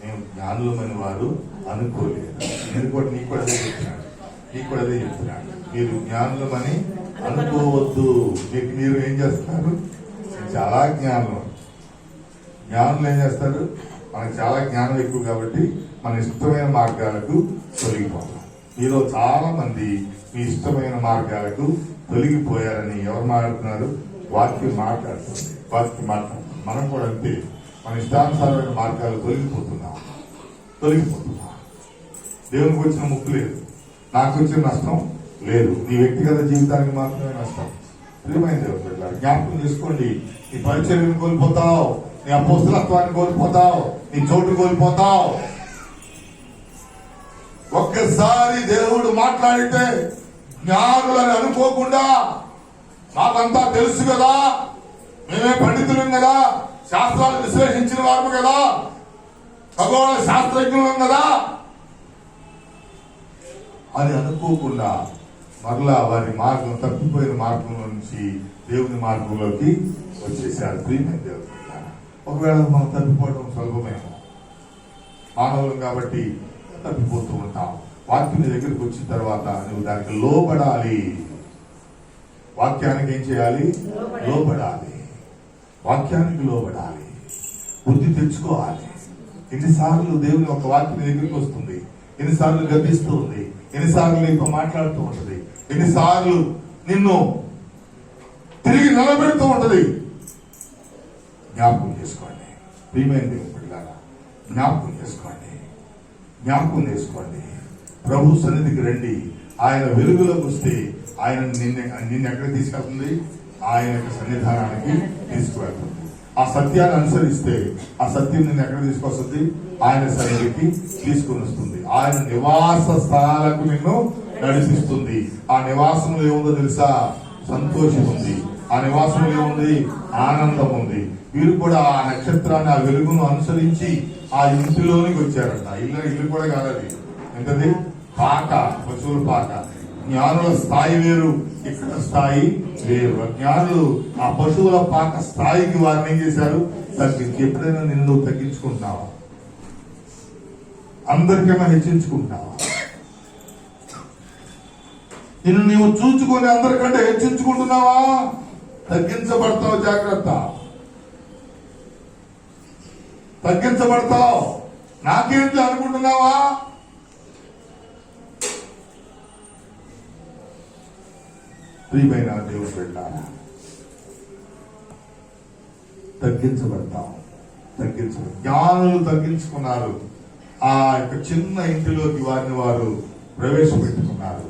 మేము జ్ఞానులమైన వారు అనుకోలేదు. నేను కూడా నీకు కూడా అదే చెప్తున్నాడు, నీకు కూడా అదే చెప్తున్నాడు. మీరు జ్ఞానులమని అనుకోవద్దు. మీకు మీరు ఏం చేస్తున్నారు? చాలా జ్ఞానులు. జ్ఞానులు ఏం చేస్తారు? మనకు చాలా జ్ఞానం ఎక్కువ కాబట్టి మన ఇష్టమైన మార్గాలకు తొలగిపోతాం. మీలో చాలా మంది మీ ఇష్టమైన మార్గాలకు తొలగిపోయారని ఎవరు మాట్లాడుతున్నారు? వాక్యం మాట్లాడుతుంది. వాక్యం మాట్లాడుతుంది. మనం కూడా అంతే, మన ఇష్టానుసారమైన మార్గాలు తొలగిపోతున్నాం. దేవునికి వచ్చిన ముక్కు లేదు, నాకు వచ్చిన నష్టం లేదు. నీ వ్యక్తిగత జీవితానికి మాత్రమే నష్టం. ప్రియమైన దేవుని బిడ్డలారా, జ్ఞాపకం చేసుకోండి. నీ పరిచర్యను కోల్పోతావు, నీ అపోస్తలత్వాన్ని కోల్పోతావు, నీ చోటు కోల్పోతావు. ఒక్కసారి దేవుడు మాట్లాడితే జ్ఞానులని అనుకోకుండా, మాకంతా తెలుసు కదా, మేమే పండితులం కదా, శాస్త్రాలు విశ్లేషించిన వారు కదా, ఖగోళ శాస్త్రజ్ఞులం కదా అని అనుకోకుండా మరలా వారి మార్గం, తప్పిపోయిన మార్గంలో నుంచి దేవుని మార్గంలోకి వచ్చేసారు. ప్రియమైన దేవుడు, ఒకవేళ మనం తప్పిపోవడం సులభమేమో, మానవులం కాబట్టి తప్పిపోతూ ఉంటాం. వాక్యం నీ దగ్గరికి వచ్చిన తర్వాత నువ్వు దానికి లోబడాలి. వాక్యానికి ఏం చేయాలి? లోబడాలి. వాక్యానికి లోబడాలి. బుద్ధి తెచ్చుకోవాలి. ఎన్నిసార్లు దేవుని ఒక వాక్యం దగ్గరికి వస్తుంది, ఎన్నిసార్లు గర్దిస్తూ ఉంది, ఎన్నిసార్లు నీతో మాట్లాడుతూ ఉంటది, ఎన్నిసార్లు నిన్ను తిరిగి నిలబెడుతూ ఉంటది. జ్ఞాపకం చేసుకోండి. ప్రియమైన దేవుని బిడ్డలారా, జ్ఞాపకం చేసుకోండి. జ్ఞాపకం చేసుకోండి. ప్రభు సన్నిధికి రండి. ఆయన వెలుగులోకి వస్తే ఆయన నిన్ను ఎక్కడ తీసుకెళ్తుంది? ఆయన యొక్క సన్నిధానానికి తీసుకువెళ్తుంది. ఆ సత్యాన్ని అనుసరిస్తే ఆ సత్యం నిన్ను ఎక్కడ తీసుకొస్తుంది? ఆయన సన్నిధికి తీసుకుని వస్తుంది. ఆయన నివాస స్థలాలకు నిన్ను నడిపిస్తుంది. ఆ నివాసంలో ఏముందో తెలుసా? సంతోషం ఉంది. ఆ నివాసంలో ఏముంది? ఆనందం ఉంది. వీరు కూడా ఆ నక్షత్రాన్ని, ఆ వెలుగును అనుసరించి ఆ ఇంటిలోనికి వచ్చారంట. ఇల్లు కూడా కాదది, ఏంటది? పాక, పశువుల పాక. జ్ఞానుల స్థాయి వేరు, ఇక్కడ స్థాయి వేరు. జ్ఞానులు ఆ పశువుల పాక స్థాయికి వారిని ఏం చేశారు? తగ్గించి. ఎప్పుడైనా నిన్ను తగ్గించుకుంటున్నావా? అందరికైనా హెచ్చించుకుంటున్నావా? నిన్ను నీవు చూచుకొని అందరికంటే హెచ్చించుకుంటున్నావా? తగ్గించబడతావు. జాగ్రత్త, తగ్గించబడతావు. నాకేంటి అనుకుంటున్నావా? ప్రియమైన దేవుని బిడ్డలారా, తగ్గించబడతాం. జ్ఞానులు తగ్గించుకున్నారు. ఆ యొక్క చిన్న ఇంటిలోకి వారిని వారు ప్రవేశపెట్టుకున్నారు.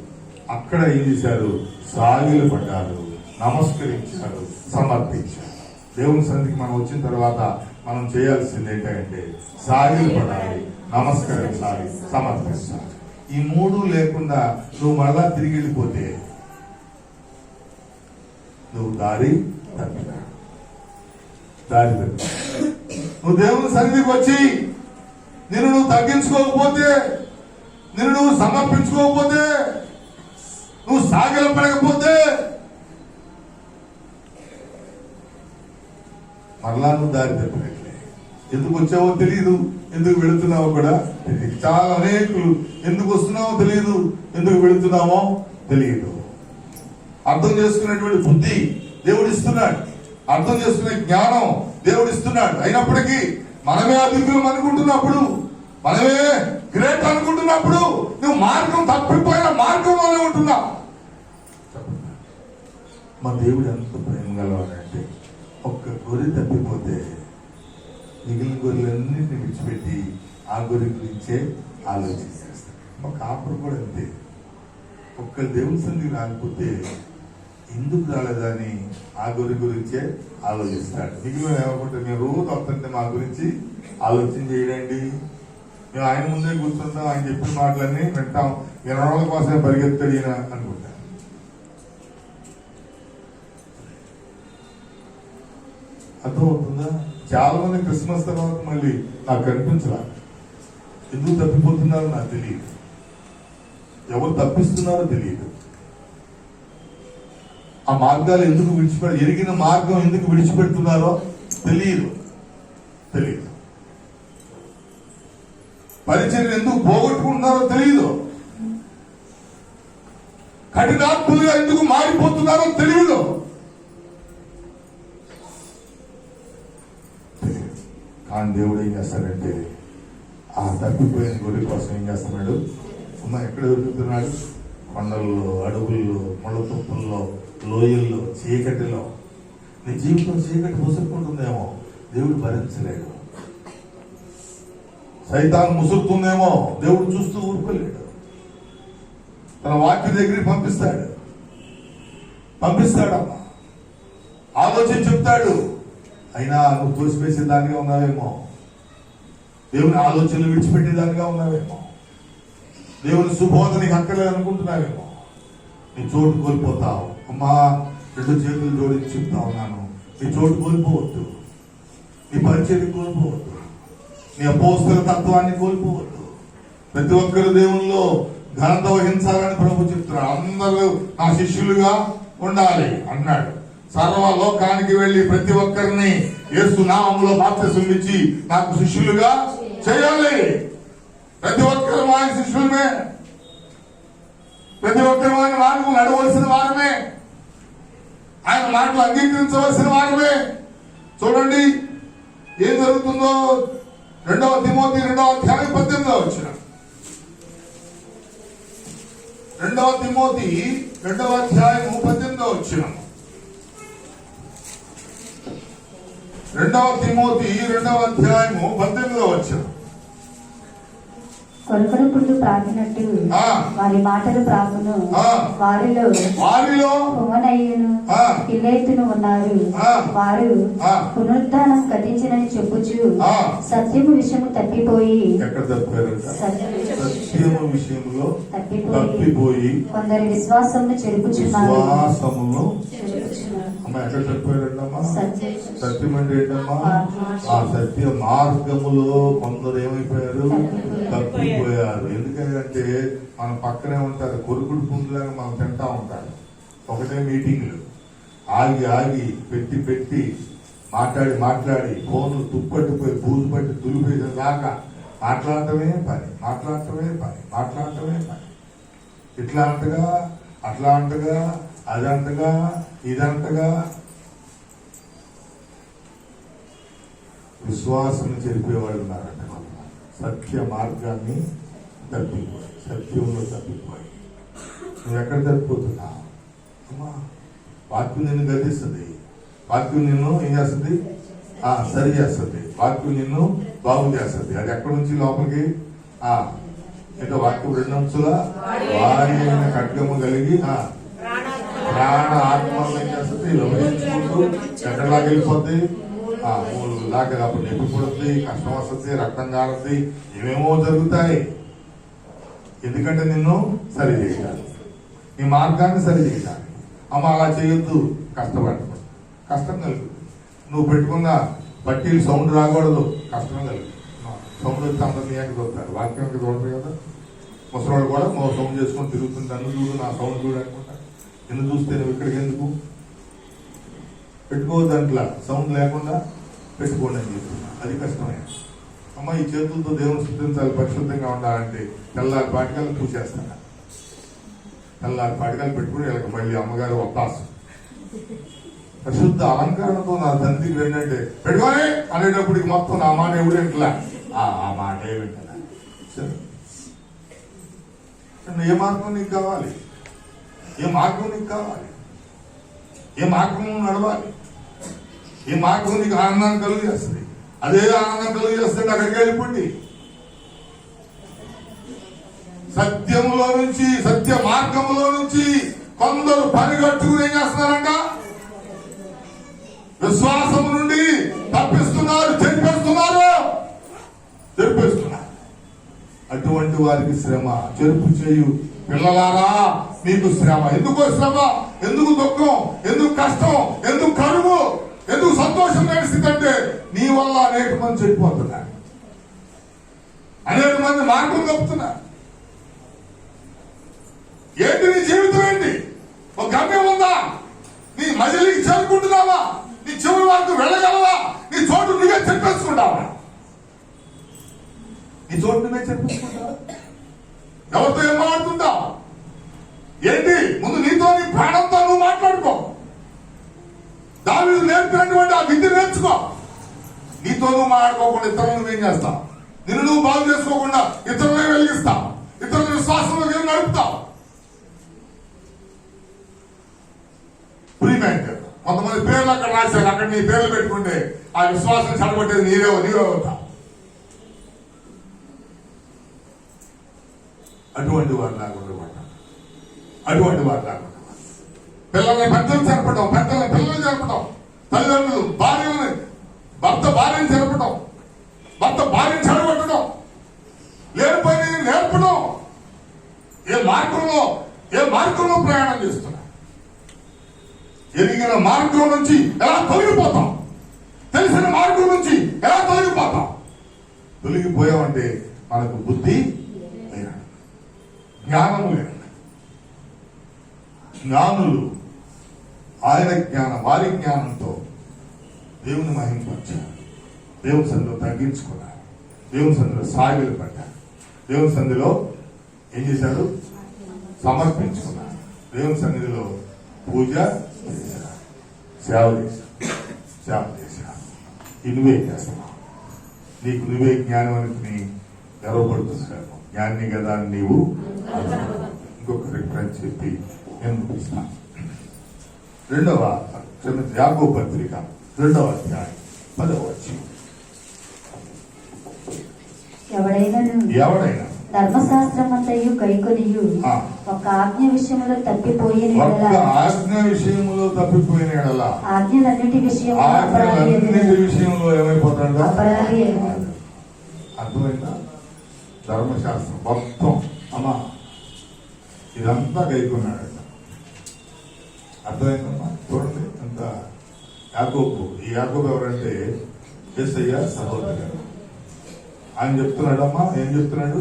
అక్కడ ఏం చేశారు? సాగిలు పడ్డారు, నమస్కరించారు, సమర్పించారు. దేవుని సన్నిధికి మనం వచ్చిన తర్వాత మనం చేయాల్సింది ఏంటంటే సాగిలు పడాలి, నమస్కరించాలి, సమర్పించాలి. ఈ మూడు లేకుండా నువ్వు మళ్ళా తిరిగి వెళ్ళిపోతే నువ్వు దారి తప్పినా. దారి తప్పి నువ్వు దేవుని సన్నిధికి వచ్చి నిన్ను నువ్వు తగ్గించుకోకపోతే, నిన్ను నువ్వు సమర్పించుకోకపోతే, నువ్వు సాగిలపడకపోతే మరలా నువ్వు దారి తప్పినట్లే. ఎందుకు వచ్చావో తెలియదు, ఎందుకు వెళుతున్నావో కూడా తెలియదు. చాలా అనేకులు ఎందుకు వస్తున్నావో తెలియదు, ఎందుకు వెళుతున్నామో తెలియదు. అర్థం చేసుకునేటువంటి బుద్ధి దేవుడు ఇస్తున్నాడు, అర్థం చేసుకునే జ్ఞానం దేవుడు ఇస్తున్నాడు. అయినప్పటికీ మనమే అధికులం అనుకుంటున్నప్పుడు, మనమే గ్రేట్ అనుకుంటున్నప్పుడు నువ్వు మార్గం తప్పిపోయిన మార్గంలోనే ఉంటున్నావు. మా దేవుడు ఎంత ప్రేమ గలవాడంటే ఒక్క గొర్రె తప్పిపోతే మిగిలిన గొర్రెలన్నింటినీ విడిచిపెట్టి ఆ గొర్రె గురించే ఆలోచన చేస్తాడు. మా కాపురం కూడా అంతే. ఒక్క దేవుని సన్నిధికి రాకపోతే ఎందుకు రాలేదని ఆ గొర్రె గురించే ఆలోచిస్తాడు. మిగిలిన ఏమనుకుంటే మేము రోజు వస్తుంటే మా గురించి ఆలోచన చేయడండి, మేము ఆయన ముందే కూర్చుంటాం, ఆయన చెప్పిన మాటలన్నీ వింటాం, 20 రోజుల కోసమే పరిగెత్తాడు ఈయన అనుకుంటాం. అర్థమవుతుందా? చాలా మంది క్రిస్మస్ తర్వాత మళ్ళీ నాకు కనిపించరా, ఎందుకు తప్పిపోతున్నారో నాకు తెలియదు, ఎవరు తప్పిస్తున్నారో తెలియదు. ఆ మార్గాలు ఎందుకు ఎరిగిన మార్గం ఎందుకు విడిచిపెడుతున్నారో తెలియదు. పరిచయం ఎందుకు పోగొట్టుకుంటున్నారో తెలియదు. కఠినాత్ములుగా ఎందుకు మారిపోతున్నారో తెలియదు. కానీ దేవుడు ఏం చేస్తాడంటే ఆ తప్పిపోయిన గొర్రె కోసం ఏం చేస్తున్నాడు? ఎక్కడ దొరుకుతున్నాడు? కొండల్లో, అడవుల్లో, ముళ్ళ తుప్పల్లో, లోయల్లో, చీకటిలో. నీ జీవితం చీకటి ముసురుకుంటుందేమో, దేవుడు భరించలేడు. సైతాన్ ముసురుతుందేమో, దేవుడు చూస్తూ ఊరుకోలేడు. తన వాక్య దగ్గరికి పంపిస్తాడమ్మా, ఆలోచన చెప్తాడు. అయినా నువ్వు తోసిపేసేదానిగా ఉన్నావేమో, దేవుని ఆలోచనలు విడిచిపెట్టేదానిగా ఉన్నావేమో, దేవుని సుబోధ నీకు అక్కర్లేదు అనుకుంటున్నావేమో, నీ చోటు కోల్పోతావు. అమ్మా, 2 చేతులు జోడించి చెప్తా ఉన్నాను, నీ చోటు కోల్పోవద్దు, నీ పరిచయం కోల్పోవద్దు, నీ అపోస్తల తత్వాన్ని కోల్పోవద్దు. ప్రతి ఒక్కరు దేవునిలో ఘనత వహించాలని ప్రభు చెప్తున్నాడు. అందరూ నా శిష్యులుగా ఉండాలి అన్నాడు. సర్వ లోకానికి వెళ్లి ప్రతి ఒక్కరిని యేసు నామములో బాప్తిసం ఇచ్చి నాకు శిష్యులుగా చేయాలి. ప్రతి ఒక్కరు ఆయన శిష్యులమే, ప్రతి ఒక్కరు ఆయన మార్గం నడవలసిన వారమే, ఆయన మాటలు అంగీకరించవలసిన వారమే. చూడండి ఏం జరుగుతుందో 2 తిమోతి 2వ అధ్యాయం 18వ వచనం. 2 తిమోతి 2వ అధ్యాయం 18వ వచనం. 2 తిమోతి 2వ అధ్యాయం 18వ వచనం. కొరకొరపుడు ప్రాగినట్టు వారి మాటలు ప్రాగును, వారిలో హోమనయ్యును పిల్లెత్తును ఉన్నారు. వారు పునరుద్ధానం గతించినని చెప్పుచు సత్యము విషయము తప్పిపోయి కొందరి విశ్వాసమును చెరుపుచున్నారు. ఎక్కడ తప్పిపోయారమ్మా? సత్యం అంటే ఏంటమ్మా? ఆ సత్య మార్గములో కొందరు ఏమైపోయారు? తప్పిపోయారు. ఎందుకంటే మన పక్కనే ఉంటారు, కొరుకుడు పుంజులాగా మనం తింటా ఉంటారు. ఒకటే మీటింగ్లు ఆగి పెట్టి మాట్లాడి ఫోన్లు తుప్పట్టిపోయి బూజు పట్టి దులిపేసిన దాకా మాట్లాడటమే పని. ఇట్లా అంటగా అట్లా అంటగా అదంటగా ఇదంటగా విశ్వాసం చెరిపేవాళ్ళు ఉన్నారంట. సత్య మార్గాన్ని తప్పిపోయి, సత్యంలో తప్పిపోయి నువ్వు ఎక్కడ తప్పిపోతున్నావు? అమ్మా, వాక్యం నిన్ను గతిస్తుంది, వాక్యం నిన్ను ఏం చేస్తుంది? సరి చేస్తుంది, వాక్యం నిన్ను బాగు చేస్తుంది. అది ఎక్కడి నుంచి లోపలికి? ఇంకా వాక్యం 2 అంచుల వారి అయిన ఖడ్గము కలిగి ప్రాణ ఆత్మలు ఏం చేస్తుంది? లభించుకుంటూ ఎక్కడలాగా వెళ్ళిపోద్ది? దాకా అప్పుడు నొప్పి పుడుతుంది, కష్టం వస్తుంది, రక్తం కారుతుంది, ఏమేమో జరుగుతాయి. ఎందుకంటే నిన్ను సరి చేయాలి, నీ మార్గాన్ని సరి చేయాలి. అమ్మ అలా చేయొద్దు, కష్టం కలుగుతుంది. నువ్వు పెట్టుకున్న పట్టీలు సౌండ్ రాకూడదు, కష్టం కలిగి సౌండ్ వచ్చి అందరు నీ వెనక చూస్తారు, వాక్యానికి చూడరు కదా. ముసలివాళ్ళు కూడా సౌండ్ చేసుకొని తిరుగుతుంది, నన్ను చూడు నా సౌండ్ చూడు అనుకుంటా. నిన్ను చూస్తే నువ్వు ఇక్కడికి ఎందుకు పెట్టుకోవద్దు, దాంట్లో సౌండ్ లేకుండా పెట్టుకోండి అని చెప్తున్నా. అది కష్టమే. అమ్మ ఈ చేతులతో దేవుని స్థుతించాలి, పరిశుద్ధంగా ఉండాలంటే తెల్లారి పాటికలు పూసేస్తాను. తెల్లారి పాటికలు పెట్టుకుని వీళ్ళకి మళ్ళీ అమ్మగారు ఒత్తాసు పరిశుద్ధ అలంకరణతో నా తండ్రికి ఏంటంటే పెట్టుకొని అనేటప్పటికి మొత్తం నా మాట ఎవడు వింటలే, ఆ మాట ఏ వింటలే. ఏ మార్గం నీకు కావాలి, ఏ మార్గం నీకు కావాలి, ఏ మార్గం నడవాలి, ఏ మార్గం నీకు ఆనందాన్ని కలుగు చేస్తుంది. అదే ఆనందం కలుగు చేస్తే అక్కడికి వెళ్ళిపోండి. సత్యములో నుంచి, సత్య మార్గములో నుంచి కొందరు పరిగెట్టుకుని ఏం చేస్తున్నారంట, విశ్వాసము నుండి తప్పిస్తున్నారు, చెరిపేస్తున్నారు. అటువంటి వారికి శ్రమ. చెరుపు చేయు పిల్లలారా మీకు శ్రమ. ఎందుకు శ్రమ, ఎందుకు దుఃఖం, ఎందుకు కష్టం, ఎందుకు కరువు, ఎందుకు సంతోషం లేని స్థితి అంటే నీ వల్ల అనేక మంది చెడిపోతున్నారు, అనేక మంది మార్గం తప్పుతున్నారు. ఏంటి నీ జీవితం, ఏంటి ఒక గమ్యం ఉందా, నీ మజిలీకి చేరుకుంటున్నావా, నీ చివరి వరకు వెళ్ళగలవా, నీ చోటు నువ్వే చెప్పేసుకుంటావా, నీ చోటు నువ్వే చెప్పేసుకుంటావా, ఎవరితో ఏం మాట్లాడుతుంటావు, ఏంటి ముందు నీతో నీ ప్రాణంతో నువ్వు మాట్లాడుకో. దావీదు నేర్పినటువంటి ఆ విద్య నేర్చుకో. నీతో నువ్వు మాట్లాడుకోకుండా ఇతరులను నువ్వేం చేస్తావు, నిన్ను నువ్వు బాగు చేసుకోకుండా ఇతరులనే వెలిగిస్తావు, ఇతరుల విశ్వాసంలో నడుపుతావు. ప్రీమెంట్ కొంతమంది పేర్లు అక్కడ రాశారు, అక్కడ నీ పేర్లు పెట్టుకుంటే ఆ విశ్వాసం చెడగొట్టేది నీవే అవుతావు. అటువంటి వారు లేకుండా పిల్లల్ని పెద్దలు జరపడం, పెద్దల్ని పిల్లల్ని జరపడం, తల్లిదండ్రులు భార్యని భార్యను జరపడం, భర్త భార్యను చెడగొట్టడం, లేనిపోయిన నేర్పడం. ఏ మార్గంలో ప్రయాణం చేస్తున్నా, ఎదిగిన మార్గం నుంచి ఎలా తొలగిపోతాం, తెలిసిన మార్గం నుంచి ఎలా తొలగిపోతాం. తొలగిపోయామంటే మనకు బుద్ధి లేదు, జ్ఞానము లేదు. జ్ఞానులు ఆయన జ్ఞానం, వారి జ్ఞానంతో దేవుని మహింపరిచారు, దేవుని సన్నిధిలో తగ్గించుకున్నారు, దేవుని సన్నిధిలో సాగిలు పడ్డారు, దేవుని సన్నిధిలో ఏం చేశారు, సమర్పించుకున్నారు, దేవుని సన్నిధిలో పూజ చేశారు, సేవ చేశారు. నువ్వే చేస్తున్నావు, నీకు నువ్వే జ్ఞానం అని గర్వపడుతున్నావు. జ్ఞాని కదా నీవు. ఇంకొక రిఫరెన్స్ చెప్పి నేను ముగిస్తాను. యాకోబు పత్రిక 2వ అధ్యాయం 10వ వచనం. ఎవడైనా ధర్మశాస్త్రమంతయు కైకొనియు ఒక ఆజ్ఞ విషయంలో తప్పిపోయిన ఎడల ఆజ్ఞలన్నిటి విషయంలో ఏమైపోతాడు, అపరాధి. అర్థమైందా? ధర్మశాస్త్రం మొత్తం అమ్మా ఇదంతా గైకున్నాడు. అర్థమైందమ్మా? చూడండి అంత యాకోబు. ఈ యాకోబు ఎవరంటే యేసయ్య సహోదరుడు. ఆయన చెప్తున్నాడమ్మా, ఏం చెప్తున్నాడు?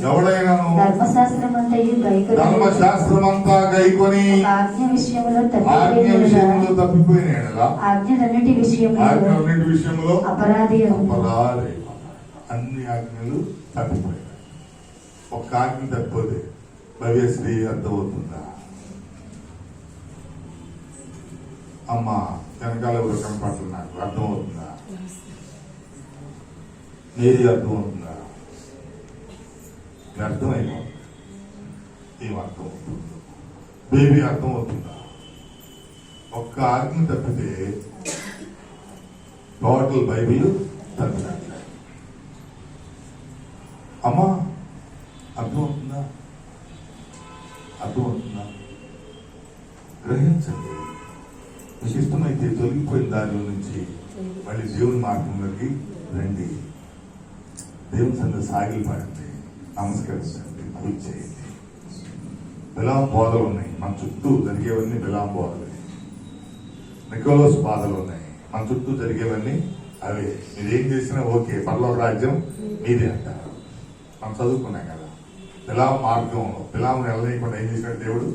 ఎవడైనాను ధర్మశాస్త్రమంతా గైకొని ఆజ్ఞ విషయంలో తప్పిపోయిన ఎడల ఆజ్ఞలన్నిటి విషయంలో అపరాధి. అన్ని ఆజ్ఞలు తప్పిపోయాయి. ఒక్క ఆజ్ఞ తప్పిపోతే భవ్యశ్రీ అర్థమవుతుందా? అమ్మ వెనకాల ఎవరు కనపడుతుంది, నాకు అర్థమవుతుందా? ఏది అర్థమవుతుందా? అర్థమైపోతుంది. ఏం అర్థమవుతుంది? బేబీ అర్థమవుతుందా? ఒక్క ఆజ్ఞ తప్పితే టోటల్ బైబిల్ తప్పినట్లే. అమ్మా అర్థమవుతుందా? గ్రహించండి. మీకు ఇష్టమైతే తొలగిపోయిన దానిలో నుంచి మళ్ళీ దేవుని మార్గంలోకి రండి. దేవుని సన్నిధిలో సాగిలు పడండి, నమస్కరించండి, పూజ చేయండి. బిలాం బోధలు ఉన్నాయి మన చుట్టూ జరిగేవన్నీ బిలాం బోధలు. నికోలోస్ బాధలు ఉన్నాయి, మన చుట్టూ జరిగేవన్నీ అవే. మీరు ఏం చేసినా ఓకే, పరలోక రాజ్యం మీదే అంటారు. మనం చదువుకున్నాం కదా, పిలాం మార్గంలో పిలాంని వెళ్ళనీయకుండా ఏం చేసినాడు దేవుడు?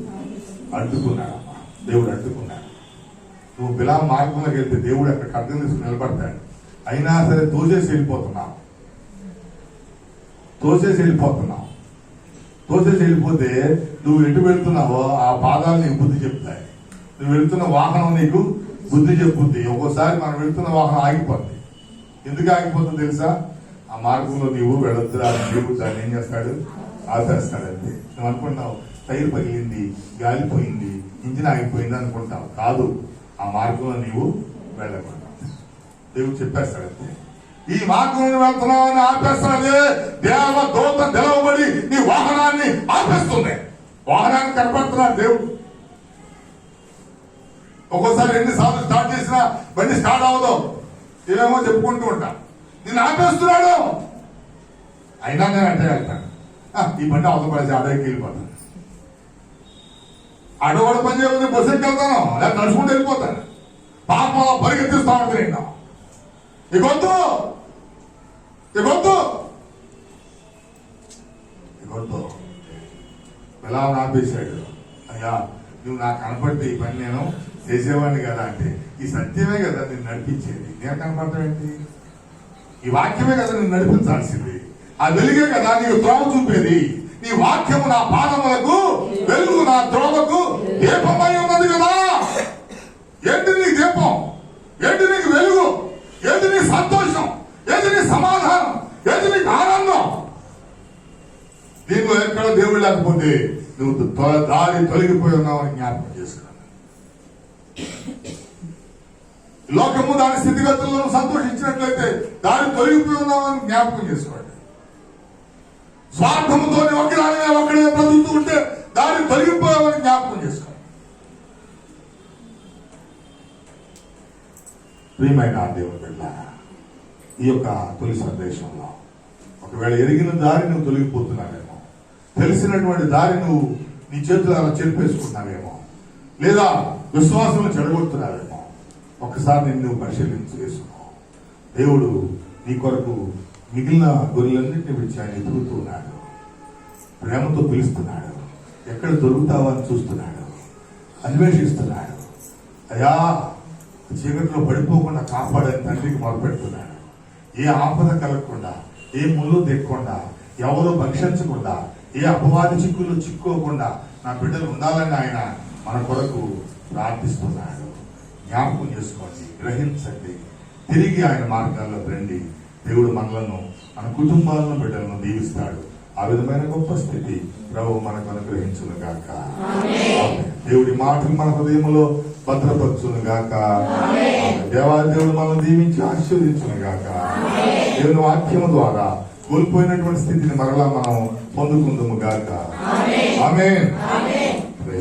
అడ్డుకున్నాడమ్మా. దేవుడు అడ్డుకున్నాడు. నువ్వు పిలాం మార్గంలోకి వెళ్తే దేవుడు అక్కడ ఖడ్గం తీసుకుని నిలబడతాడు. అయినా సరే తోసేసి వెళ్ళిపోతున్నావు. తోసేసి వెళ్ళిపోతే నువ్వు ఎటు వెళ్తున్నావో ఆ పాదాలు నీకు బుద్ధి చెప్తాయి. నువ్వు వెళ్తున్న వాహనం నీకు బుద్ధి చెప్పుద్ది. ఒక్కోసారి మనం వెళ్తున్న వాహనం ఆగిపోద్ది. ఎందుకు ఆగిపోతుందో తెలుసా? ఆ మార్గంలో నీవు వెళ్ళొద్దురా, దేవుడు దాన్ని ఏం చేస్తాడు? ఆపేస్తాడంతే. నువ్వు అనుకుంటున్నావు టైర్ పగిలింది, గాలిపోయింది, ఇంజిన్ ఆగిపోయింది అనుకుంటావు. కాదు, ఆ మార్గంలో నీవు వెళ్ళకూడదు. దేవుడు చెప్పేస్తాడంతే. ఈ మార్గంలో వెళ్తున్నావు అని ఆపేస్తాడే. దేవదూత నిలవబడి నీ వాహనాన్ని ఆపేస్తుంది. వాహనాన్ని కనపడుతున్నాడు దేవుడు. ఒక్కోసారి ఎన్నిసార్లు స్టార్ట్ చేసినా బండి స్టార్ట్ అవ్వదు, ఏమేమో చెప్పుకుంటూ ఉంటా. నేను ఆపేస్తున్నాడు, అయినా నేను అంటే వెళ్తాను. ఈ బండి అవతల పడేసి అడవికి వెళ్ళిపోతాను. అడవాడు పని చేయకపోతే బస్సు ఎక్కి వెళ్తాను, లేదా నడుచుకుంటూ వెళ్ళిపోతాను. పాపం పరిగెత్తిస్తా ఉంటుంది. నేను ఇగొద్దు ఎలా ఆపేశాడు. అయ్యా, నువ్వు నాకు కనపడితే ఈ పని నేను చేసేవాడిని కదా అంటే, ఈ సత్యమే కదా నేను నడిపించేది. నేను కనపడటం ఏంటి? ఈ వాక్యమే కదా నేను నడిపించాల్సింది. ఆ వెలుగే కదా నీకు త్రోవ చూపేది. నీ వాక్యము నా పాదములకు వెలుగు, నా త్రోవకు దీపమై ఉన్నది కదా. ఏంటి నీకు దీపం? ఏంటి నీకు వెలుగు? ఏంటి నీ సంతోషం? ఏంటి నీ సమాధానం? ఏంటి నీకు ఆనందం? దీనిలో ఎక్కడ దేవుడు లేకపోతే నువ్వు దారి తొలగిపోయి ఉన్నావని జ్ఞాపకం చేసుకున్నాను. లోకము దాని స్థితిగతుల్లో సంతోషించినట్లయితే దారి తొలగిపోయి ఉన్నావని జ్ఞాపకం చేసుకోండి. స్వార్థముతో ఒకడే బ్రతుకుతూ ఉంటే దారి తొలగిపోయావని జ్ఞాపకం చేసుకోండి. ప్రియమైన దేవుని బిడ్డ, ఈ యొక్క తొలి సందేశంలో ఒకవేళ ఎరిగిన దారి నువ్వు తొలగిపోతున్నావేమో, తెలిసినటువంటి దారి నువ్వు నీ చేతులు అలా చెరిపేసుకుంటున్నావేమో, లేదా విశ్వాసం చెడగొడుతున్నావేమో, ఒక్కసారి నేను నువ్వు పరిశీలించేసుకో. దేవుడు నీ కొరకు మిగిలిన గొర్రెలన్నింటినీ విడిచి ఆయన ఎదుగుతున్నాడు. ప్రేమతో పిలుస్తున్నాడు. ఎక్కడ దొరుకుతావో అని చూస్తున్నాడు, అన్వేషిస్తున్నాడు. అయ్యా, చీకట్లో పడిపోకుండా కాపాడని తండ్రికి మొదలుపెడుతున్నాడు. ఏ ఆపద కలగకుండా, ఏ ముళ్ళు దిక్కకుండా, ఎవరు భక్షించకుండా, ఏ అపవాది చిక్కులు చిక్కుకోకుండా నా బిడ్డలు ఉండాలని ఆయన మన కొరకు ప్రార్థిస్తున్నాడు. జ్ఞాపకం చేసుకోండి, గ్రహించండి, తిరిగి ఆయన మార్గాల్లో రండి. దేవుడు మనలను, మన కుటుంబాలను, బిడ్డలను దీవిస్తాడు. ఆ విధమైన గొప్ప స్థితి ప్రభు మనకు అనుగ్రహించును గాక. దేవుడి మాటలు మన హృదయంలో భద్రపరచును గాక. దేవాదేవుడు మనం దీవించి ఆశీర్వదించును గాక. దేవుని వాక్యము ద్వారా కోల్పోయినటువంటి స్థితిని మరలా మనం పొందుకుందుము గాక. ఆమేన్.